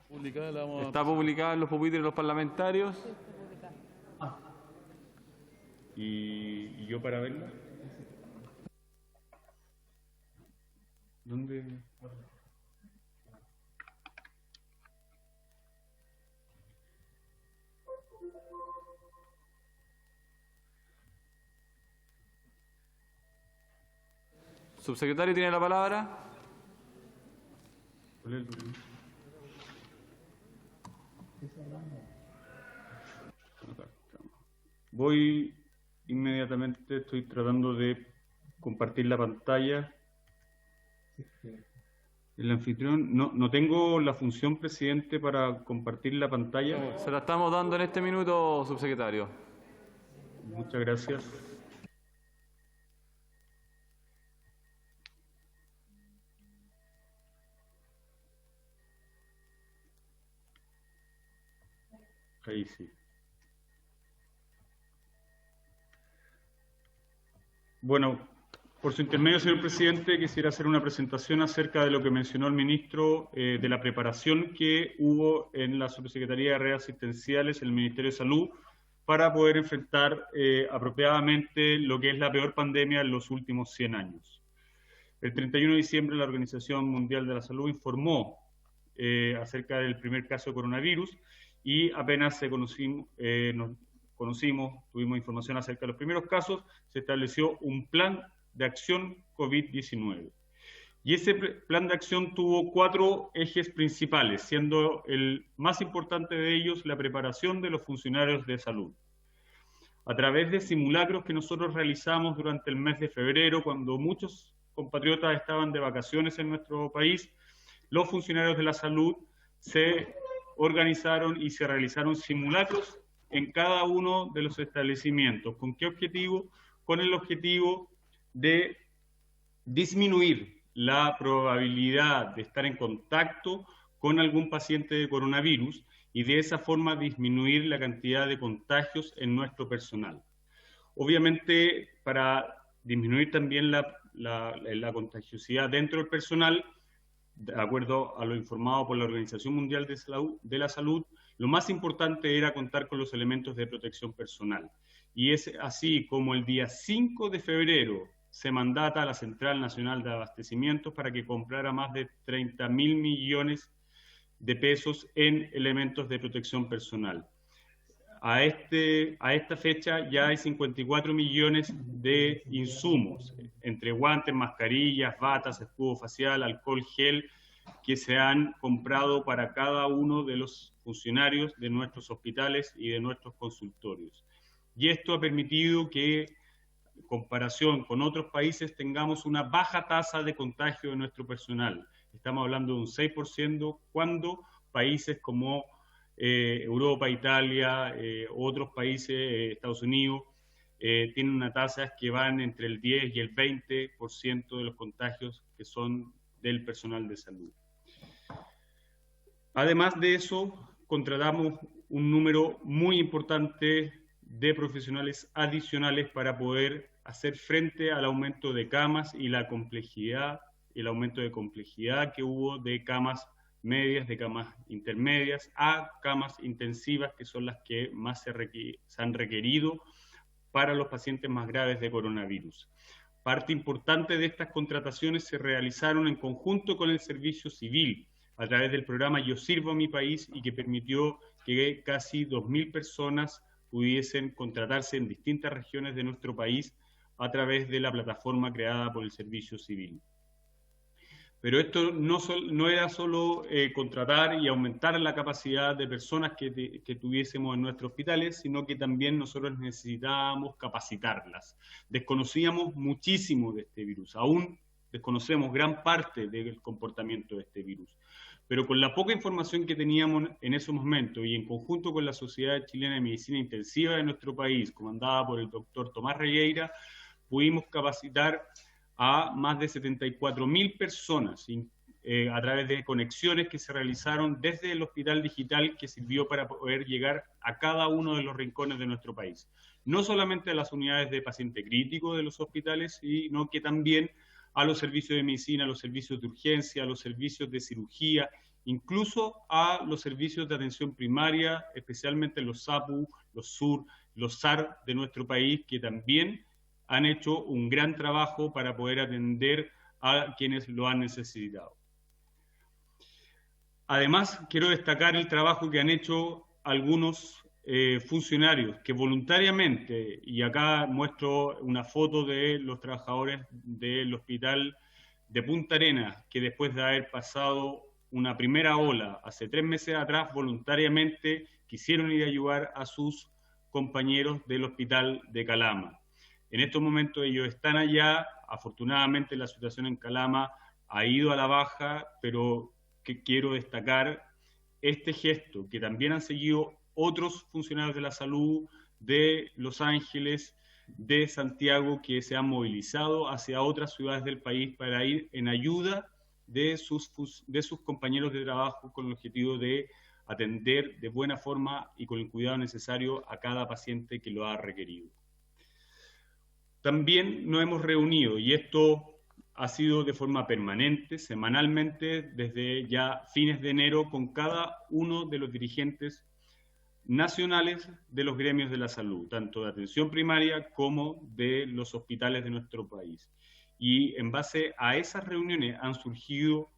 Publicada, la vamos a... Está publicada en los pupitres de los parlamentarios. ¿Y yo para verla? ¿Dónde? Subsecretario, tiene la palabra. ¿Cuál es el documento? Acá estamos. Voy inmediatamente, estoy tratando de compartir la pantalla. El anfitrión, no tengo la función, presidente, para compartir la pantalla. Se la estamos dando en este minuto, subsecretario. Muchas gracias. Ahí sí. Bueno, por su intermedio, señor presidente, quisiera hacer una presentación acerca de lo que mencionó el ministro, de la preparación que hubo en la Subsecretaría de Redes Asistenciales, el Ministerio de Salud, para poder enfrentar apropiadamente lo que es la peor pandemia en los últimos 100 años. El 31 de diciembre la Organización Mundial de la Salud informó acerca del primer caso de coronavirus y apenas tuvimos información acerca de los primeros casos, se estableció un plan de acción COVID-19. Y ese plan de acción tuvo 4 ejes principales, siendo el más importante de ellos la preparación de los funcionarios de salud. A través de simulacros que nosotros realizamos durante el mes de febrero, cuando muchos compatriotas estaban de vacaciones en nuestro país, los funcionarios de la salud se organizaron y se realizaron simulacros en cada uno de los establecimientos. ¿Con qué objetivo? Con el objetivo de disminuir la probabilidad de estar en contacto con algún paciente de coronavirus y de esa forma disminuir la cantidad de contagios en nuestro personal. Obviamente, para disminuir también la contagiosidad dentro del personal, de acuerdo a lo informado por la Organización Mundial de la Salud, lo más importante era contar con los elementos de protección personal. Y es así como el día 5 de febrero se mandata a la Central Nacional de Abastecimientos para que comprara más de 30.000 millones de pesos en elementos de protección personal. A esta fecha ya hay 54 millones de insumos, entre guantes, mascarillas, batas, escudo facial, alcohol gel, que se han comprado para cada uno de los funcionarios de nuestros hospitales y de nuestros consultorios. Y esto ha permitido que, en comparación con otros países, tengamos una baja tasa de contagio de nuestro personal. Estamos hablando de un 6%, cuando países como Europa, Italia, otros países, Estados Unidos, tienen una tasa que van entre el 10 y el 20% de los contagios que son del personal de salud. Además de eso, contratamos un número muy importante de profesionales adicionales para poder hacer frente al aumento de camas y la complejidad, el aumento de complejidad que hubo de camas medias, de camas intermedias, a camas intensivas, que son las que más se han requerido para los pacientes más graves de coronavirus. Parte importante de estas contrataciones se realizaron en conjunto con el Servicio Civil, a través del programa Yo Sirvo a mi País, y que permitió que casi 2.000 personas pudiesen contratarse en distintas regiones de nuestro país a través de la plataforma creada por el Servicio Civil. Pero esto no era solo contratar y aumentar la capacidad de personas que tuviésemos en nuestros hospitales, sino que también nosotros necesitábamos capacitarlas. Desconocíamos muchísimo de este virus, aún desconocemos gran parte del comportamiento de este virus. Pero con la poca información que teníamos en esos momentos y en conjunto con la Sociedad Chilena de Medicina Intensiva de nuestro país, comandada por el doctor Tomás Regueira, pudimos capacitar a más de 74.000 personas a través de conexiones que se realizaron desde el hospital digital que sirvió para poder llegar a cada uno de los rincones de nuestro país. No solamente a las unidades de paciente crítico de los hospitales, sino que también a los servicios de medicina, a los servicios de urgencia, a los servicios de cirugía, incluso a los servicios de atención primaria, especialmente los SAPU, los SUR, los SAR de nuestro país, que también han hecho un gran trabajo para poder atender a quienes lo han necesitado. Además, quiero destacar el trabajo que han hecho algunos funcionarios que voluntariamente, y acá muestro una foto de los trabajadores del hospital de Punta Arenas, que después de haber pasado una primera ola hace 3 meses atrás, voluntariamente quisieron ir a ayudar a sus compañeros del hospital de Calama. En estos momentos ellos están allá, afortunadamente la situación en Calama ha ido a la baja, pero que quiero destacar este gesto que también han seguido otros funcionarios de la salud de Los Ángeles, de Santiago, que se han movilizado hacia otras ciudades del país para ir en ayuda de sus compañeros de trabajo con el objetivo de atender de buena forma y con el cuidado necesario a cada paciente que lo ha requerido. También nos hemos reunido, y esto ha sido de forma permanente, semanalmente, desde ya fines de enero, con cada uno de los dirigentes nacionales de los gremios de la salud, tanto de atención primaria como de los hospitales de nuestro país. Y en base a esas reuniones han surgido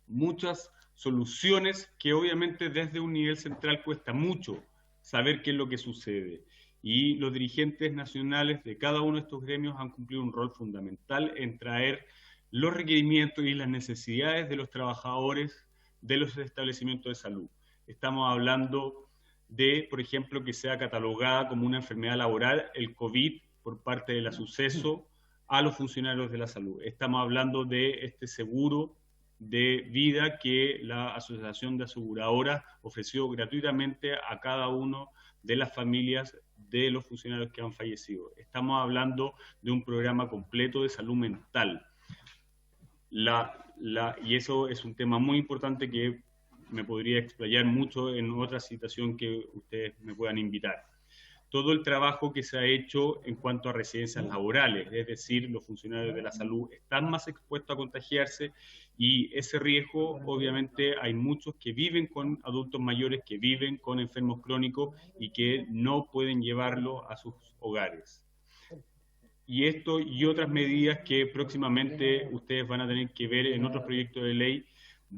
muchas soluciones que obviamente desde un nivel central cuesta mucho saber qué es lo que sucede. Y los dirigentes nacionales de cada uno de estos gremios han cumplido un rol fundamental en traer los requerimientos y las necesidades de los trabajadores de los establecimientos de salud. Estamos hablando de, por ejemplo, que sea catalogada como una enfermedad laboral el COVID por parte del suceso a los funcionarios de la salud. Estamos hablando de este seguro de vida que la Asociación de Aseguradoras ofreció gratuitamente a cada uno de las familias de los funcionarios que han fallecido. Estamos hablando de un programa completo de salud mental. Y eso es un tema muy importante que me podría explayar mucho en otra citación que ustedes me puedan invitar. Todo el trabajo que se ha hecho en cuanto a residencias laborales, es decir, los funcionarios de la salud están más expuestos a contagiarse y ese riesgo, obviamente, hay muchos que viven con adultos mayores, que viven con enfermos crónicos y que no pueden llevarlo a sus hogares. Y esto y otras medidas que próximamente ustedes van a tener que ver en otros proyectos de ley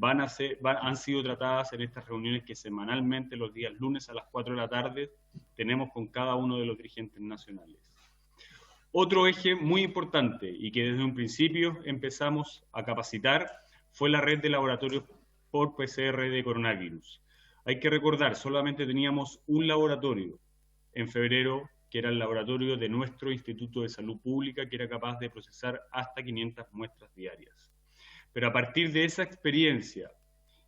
han sido tratadas en estas reuniones que semanalmente, los días lunes a las 4 de la tarde, tenemos con cada uno de los dirigentes nacionales. Otro eje muy importante y que desde un principio empezamos a capacitar fue la red de laboratorios por PCR de coronavirus. Hay que recordar, solamente teníamos un laboratorio en febrero, que era el laboratorio de nuestro Instituto de Salud Pública, que era capaz de procesar hasta 500 muestras diarias. Pero a partir de esa experiencia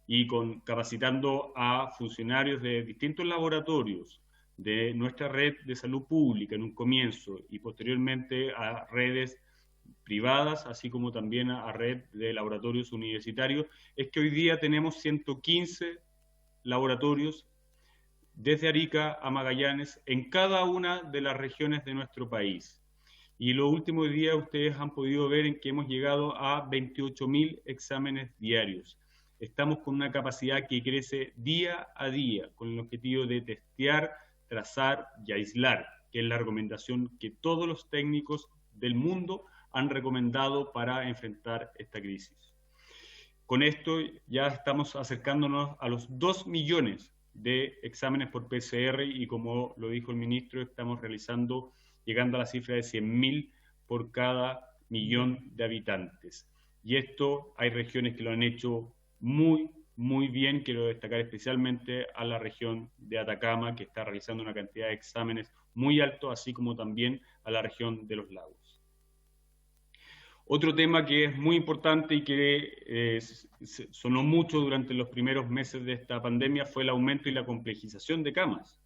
y capacitando a funcionarios de distintos laboratorios de nuestra red de salud pública en un comienzo y posteriormente a redes privadas, así como también a red de laboratorios universitarios, es que hoy día tenemos 115 laboratorios desde Arica a Magallanes en cada una de las regiones de nuestro país. Y los últimos días ustedes han podido ver en que hemos llegado a 28.000 exámenes diarios. Estamos con una capacidad que crece día a día con el objetivo de testear, trazar y aislar, que es la recomendación que todos los técnicos del mundo han recomendado para enfrentar esta crisis. Con esto ya estamos acercándonos a los 2 millones de exámenes por PCR y como lo dijo el ministro, estamos llegando a la cifra de 100.000 por cada millón de habitantes. y esto hay regiones que lo han hecho muy bien. Quiero destacar especialmente a la región de Atacama, que está realizando una cantidad de exámenes muy alto, así como también a la región de los lagos. Otro tema que es muy importante y que sonó mucho durante los primeros meses de esta pandemia fue el aumento y la complejización de camas.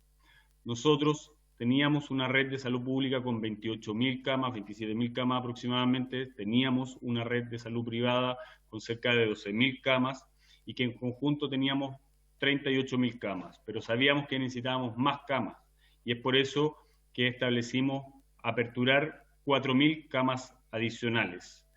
Nosotros teníamos una red de salud pública con 28.000 camas, 27.000 camas aproximadamente, teníamos una red de salud privada con cerca de 12.000 camas y que en conjunto teníamos 38.000 camas, pero sabíamos que necesitábamos más camas y es por eso que establecimos aperturar 4.000 camas adicionales.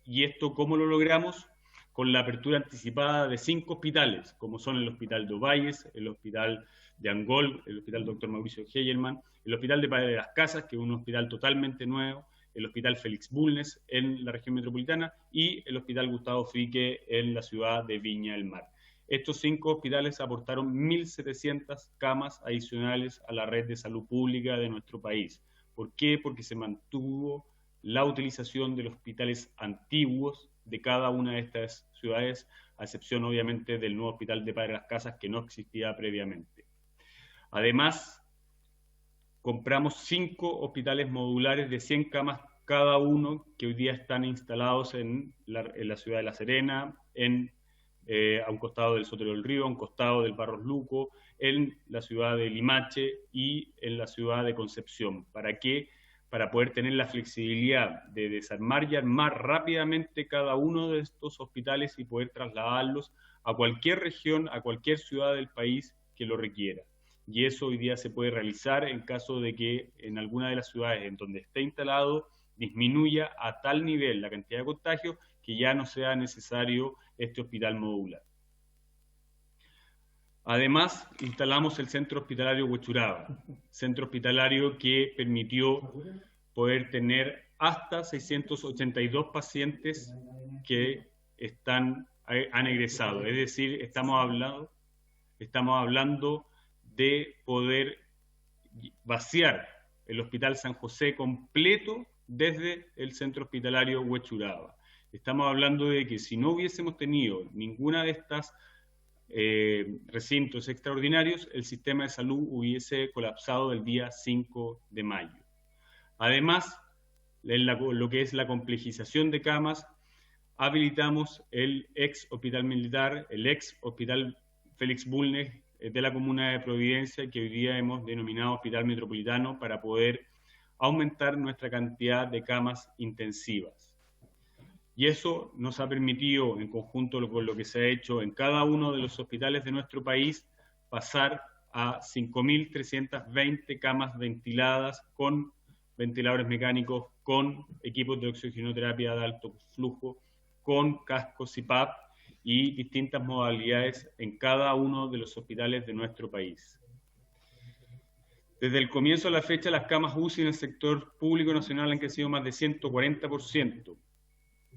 ¿Y esto cómo lo logramos? Con la apertura anticipada de 5 hospitales, como son el Hospital de Ovalles, el Hospital de Angol, el Hospital Dr. Mauricio Heyermann, el Hospital de Padre de las Casas, que es un hospital totalmente nuevo, el Hospital Félix Bulnes en la región metropolitana y el Hospital Gustavo Frique en la ciudad de Viña del Mar. Estos 5 hospitales aportaron 1.700 camas adicionales a la red de salud pública de nuestro país. ¿Por qué? Porque se mantuvo la utilización de los hospitales antiguos de cada una de estas ciudades, a excepción obviamente del nuevo Hospital de Padre de las Casas que no existía previamente. Además, compramos 5 hospitales modulares de 100 camas cada uno, que hoy día están instalados en la ciudad de La Serena, a un costado del Sotero del Río, a un costado del Barros Luco, en la ciudad de Limache y en la ciudad de Concepción. ¿Para qué? Para poder tener la flexibilidad de desarmar y armar rápidamente cada uno de estos hospitales y poder trasladarlos a cualquier región, a cualquier ciudad del país que lo requiera. Y eso hoy día se puede realizar en caso de que en alguna de las ciudades en donde esté instalado disminuya a tal nivel la cantidad de contagios que ya no sea necesario este hospital modular. Además, instalamos el centro hospitalario Huechuraba, centro hospitalario que permitió poder tener hasta 682 pacientes que han egresado. Es decir, estamos hablando de poder vaciar el Hospital San José completo desde el centro hospitalario Huechuraba. Estamos hablando de que si no hubiésemos tenido ninguna de estas recintos extraordinarios, el sistema de salud hubiese colapsado el día 5 de mayo. Además, en lo que es la complejización de camas, habilitamos el ex hospital militar, el ex hospital Félix Bulnes de la comuna de Providencia, que hoy día hemos denominado Hospital Metropolitano, para poder aumentar nuestra cantidad de camas intensivas. Y eso nos ha permitido, en conjunto con lo que se ha hecho en cada uno de los hospitales de nuestro país, pasar a 5.320 camas ventiladas con ventiladores mecánicos, con equipos de oxigenoterapia de alto flujo, con cascos CPAP y distintas modalidades en cada uno de los hospitales de nuestro país. Desde el comienzo a la fecha, las camas UCI en el sector público nacional han crecido más de 140%.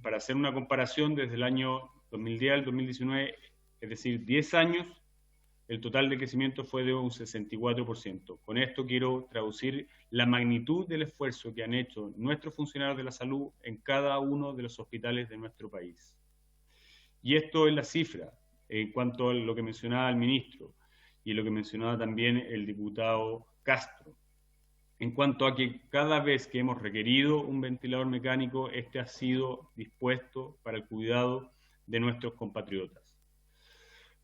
Para hacer una comparación, desde el año 2010 al 2019, es decir, 10 años, el total de crecimiento fue de un 64%. Con esto quiero traducir la magnitud del esfuerzo que han hecho nuestros funcionarios de la salud en cada uno de los hospitales de nuestro país. Y esto es la cifra, en cuanto a lo que mencionaba el ministro y lo que mencionaba también el diputado Castro. En cuanto a que cada vez que hemos requerido un ventilador mecánico, este ha sido dispuesto para el cuidado de nuestros compatriotas.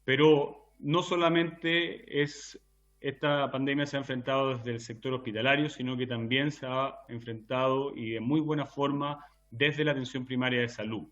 Pero no solamente esta pandemia se ha enfrentado desde el sector hospitalario, sino que también se ha enfrentado, y de muy buena forma, desde la atención primaria de salud.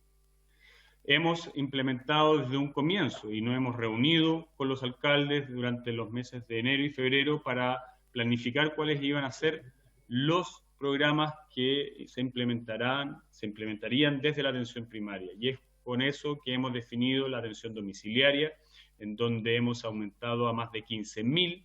Hemos implementado desde un comienzo y nos hemos reunido con los alcaldes durante los meses de enero y febrero para planificar cuáles iban a ser los programas que se implementarían desde la atención primaria. Y es con eso que hemos definido la atención domiciliaria, en donde hemos aumentado a más de 15.000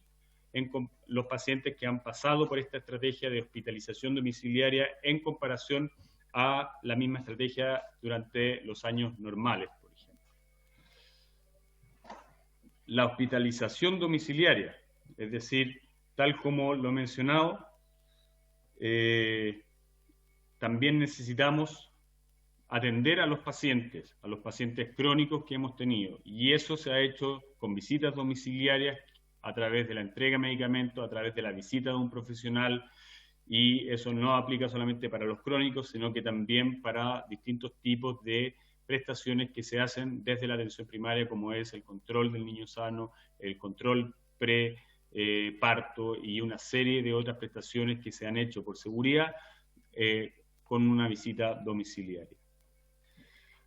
los pacientes que han pasado por esta estrategia de hospitalización domiciliaria en comparación a la misma estrategia durante los años normales, por ejemplo. La hospitalización domiciliaria, es decir, tal como lo he mencionado, también necesitamos atender a los pacientes crónicos que hemos tenido. Y eso se ha hecho con visitas domiciliarias, a través de la entrega de medicamentos, a través de la visita de un profesional, y eso no aplica solamente para los crónicos, sino que también para distintos tipos de prestaciones que se hacen desde la atención primaria, como es el control del niño sano, el control pre-parto y una serie de otras prestaciones que se han hecho por seguridad con una visita domiciliaria.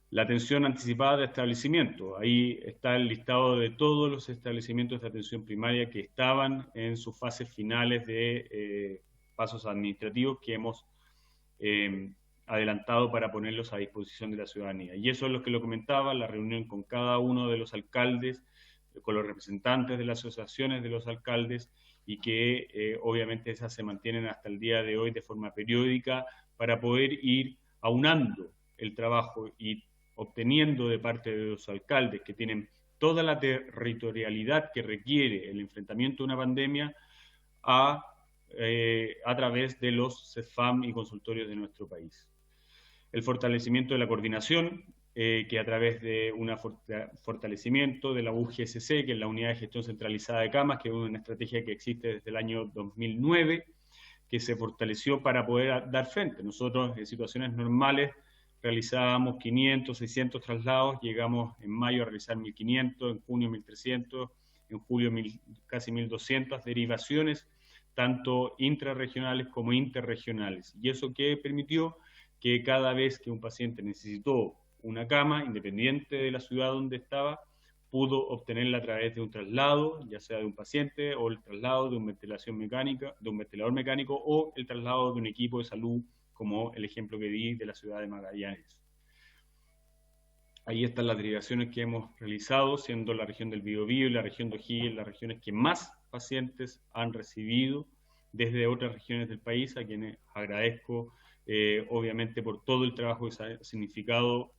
La atención anticipada de establecimiento. Ahí está el listado de todos los establecimientos de atención primaria que estaban en sus fases finales de pasos administrativos que hemos adelantado para ponerlos a disposición de la ciudadanía. Y eso es lo que lo comentaba, la reunión con cada uno de los alcaldes, con los representantes de las asociaciones de los alcaldes, y que obviamente esas se mantienen hasta el día de hoy de forma periódica para poder ir aunando el trabajo y obteniendo de parte de los alcaldes, que tienen toda la territorialidad que requiere el enfrentamiento de una pandemia, a través de los CEFAM y consultorios de nuestro país. El fortalecimiento de la coordinación, que a través de un fortalecimiento de la UGSC, que es la Unidad de Gestión Centralizada de Camas, que es una estrategia que existe desde el año 2009, que se fortaleció para poder dar frente. Nosotros en situaciones normales realizábamos 500, 600 traslados, llegamos en mayo a realizar 1.500, en junio 1.300, en julio casi 1.200 derivaciones, tanto intrarregionales como interregionales. ¿Y eso qué permitió? Que cada vez que un paciente necesitó una cama, independiente de la ciudad donde estaba, pudo obtenerla a través de un traslado, ya sea de un paciente, o el traslado de una ventilación mecánica, de un ventilador mecánico, o el traslado de un equipo de salud, como el ejemplo que di de la ciudad de Magallanes. Ahí están las derivaciones que hemos realizado, siendo la región del Biobío y la región de O'Higgins las regiones que más pacientes han recibido desde otras regiones del país, a quienes agradezco obviamente por todo el trabajo que se ha significado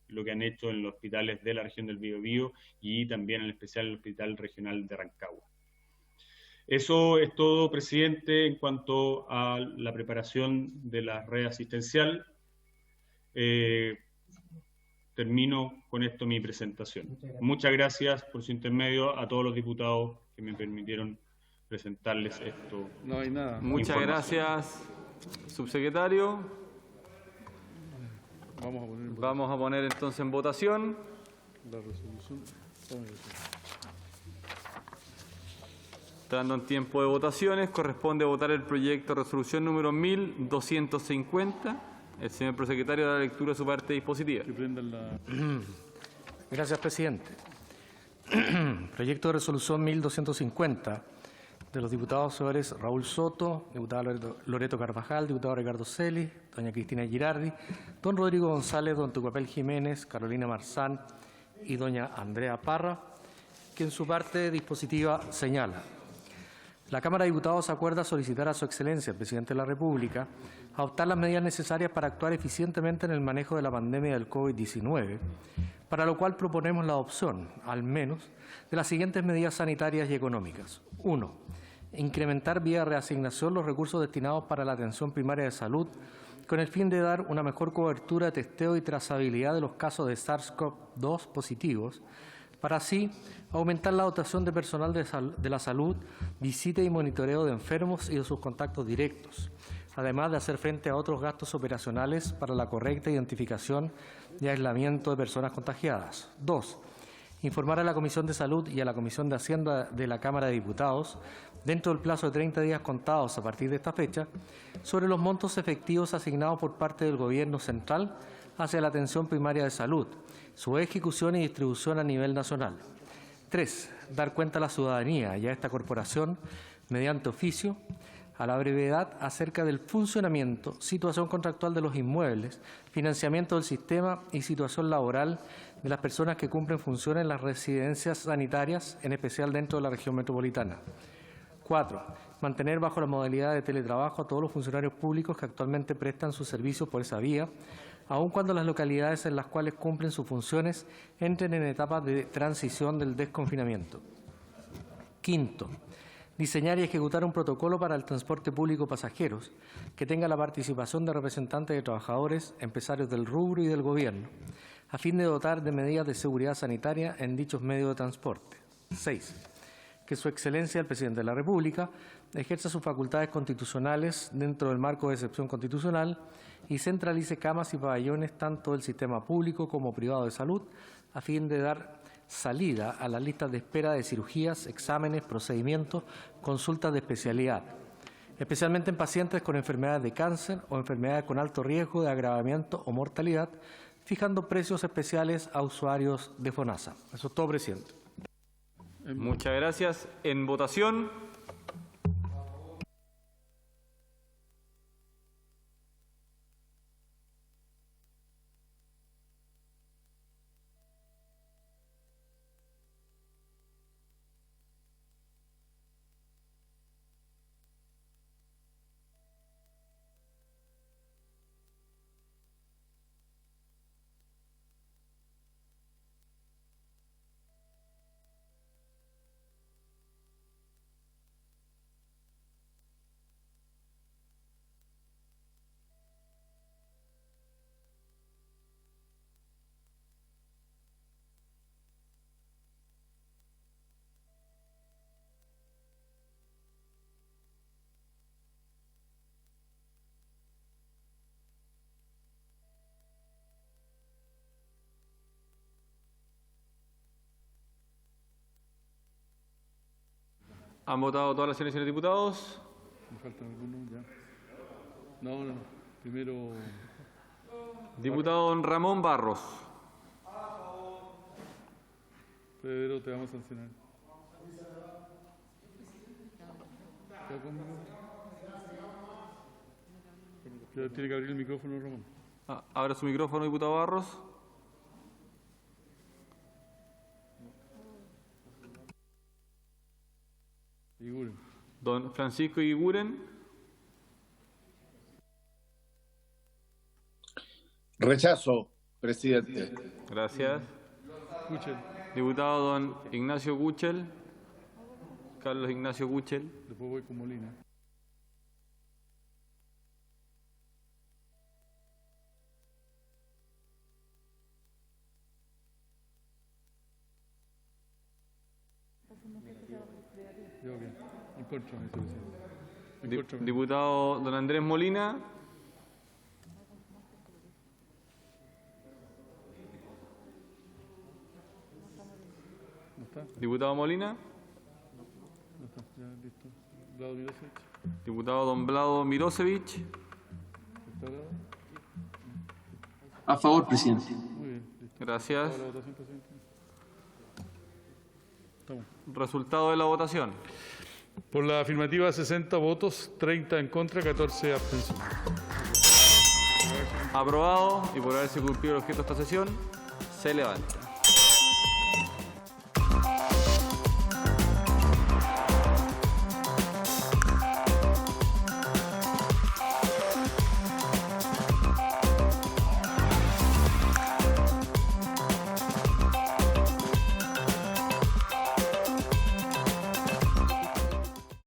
lo que han hecho en los hospitales de la región del Biobío y también en especial el Hospital Regional de Rancagua. Eso es todo, presidente, en cuanto a la preparación de la red asistencial. Termino con esto mi presentación. Muchas gracias por su intermedio a todos los diputados que me permitieron presentarles esto. No hay nada. Muchas gracias, subsecretario. Vamos a poner entonces en votación la resolución. Entrando en tiempo de votaciones, corresponde votar el proyecto de resolución número 1250. El señor prosecretario da la lectura de su parte dispositiva. Gracias, presidente. Proyecto de resolución 1250 de los diputados señores Raúl Soto, diputado Loreto Carvajal, diputado Ricardo Celis, doña Cristina Girardi, don Rodrigo González, don Tucapel Jiménez, Carolina Marzán y doña Andrea Parra, que en su parte dispositiva señala: la Cámara de Diputados acuerda solicitar a Su Excelencia, el Presidente de la República, adoptar las medidas necesarias para actuar eficientemente en el manejo de la pandemia del COVID-19, para lo cual proponemos la adopción, al menos, de las siguientes medidas sanitarias y económicas. 1. Incrementar vía reasignación los recursos destinados para la atención primaria de salud, con el fin de dar una mejor cobertura de testeo y trazabilidad de los casos de SARS-CoV-2 positivos, para así aumentar la dotación de personal de la salud, visita y monitoreo de enfermos y de sus contactos directos, además de hacer frente a otros gastos operacionales para la correcta identificación y aislamiento de personas contagiadas. 2. Informar a la Comisión de Salud y a la Comisión de Hacienda de la Cámara de Diputados, dentro del plazo de 30 días contados a partir de esta fecha, sobre los montos efectivos asignados por parte del Gobierno central hacia la atención primaria de salud, su ejecución y distribución a nivel nacional. 3. Dar cuenta a la ciudadanía y a esta corporación, mediante oficio, a la brevedad acerca del funcionamiento, situación contractual de los inmuebles, financiamiento del sistema y situación laboral de las personas que cumplen funciones en las residencias sanitarias, en especial dentro de la región metropolitana. 4. Mantener bajo la modalidad de teletrabajo a todos los funcionarios públicos que actualmente prestan sus servicios por esa vía, aun cuando las localidades en las cuales cumplen sus funciones entren en etapas de transición del desconfinamiento. 5. Diseñar y ejecutar un protocolo para el transporte público pasajeros que tenga la participación de representantes de trabajadores, empresarios del rubro y del Gobierno, a fin de dotar de medidas de seguridad sanitaria en dichos medios de transporte. 6. Que Su Excelencia el Presidente de la República ejerza sus facultades constitucionales dentro del marco de excepción constitucional y centralice camas y pabellones tanto del sistema público como privado de salud, a fin de dar salida a las listas de espera de cirugías, exámenes, procedimientos, consultas de especialidad, especialmente en pacientes con enfermedades de cáncer o enfermedades con alto riesgo de agravamiento o mortalidad, fijando precios especiales a usuarios de FONASA. Eso es todo, presidente. Muchas gracias. En votación. ¿Han votado todas las señoras y señores diputados? ¿Me falta alguno ya? No. Primero... Diputado don Ramón Barros. Pedro, te vamos a sancionar. ¿Está conmigo? Tiene que abrir el micrófono, Ramón. Abra su micrófono, diputado Barros. Iguren. Don Francisco Iguren. Rechazo, presidente. Gracias. Cuchel. Diputado don Ignacio Cuchel. Carlos Ignacio Cuchel. Después voy con Molina. Yo bien. En contra, vicepresidente. Diputado don Andrés Molina. ¿No está? Diputado Molina. No está, ya listo. Vlado Mirosevich. Diputado don Vlado Mirosevich. ¿Está Vlado? A favor, presidente. Muy bien, listo. Gracias. La votación, presidente. Estamos. Resultado de la votación. Por la afirmativa, 60 votos, 30 en contra, 14 abstenciones. Aprobado, y por haberse cumplido el objeto de esta sesión, se levanta.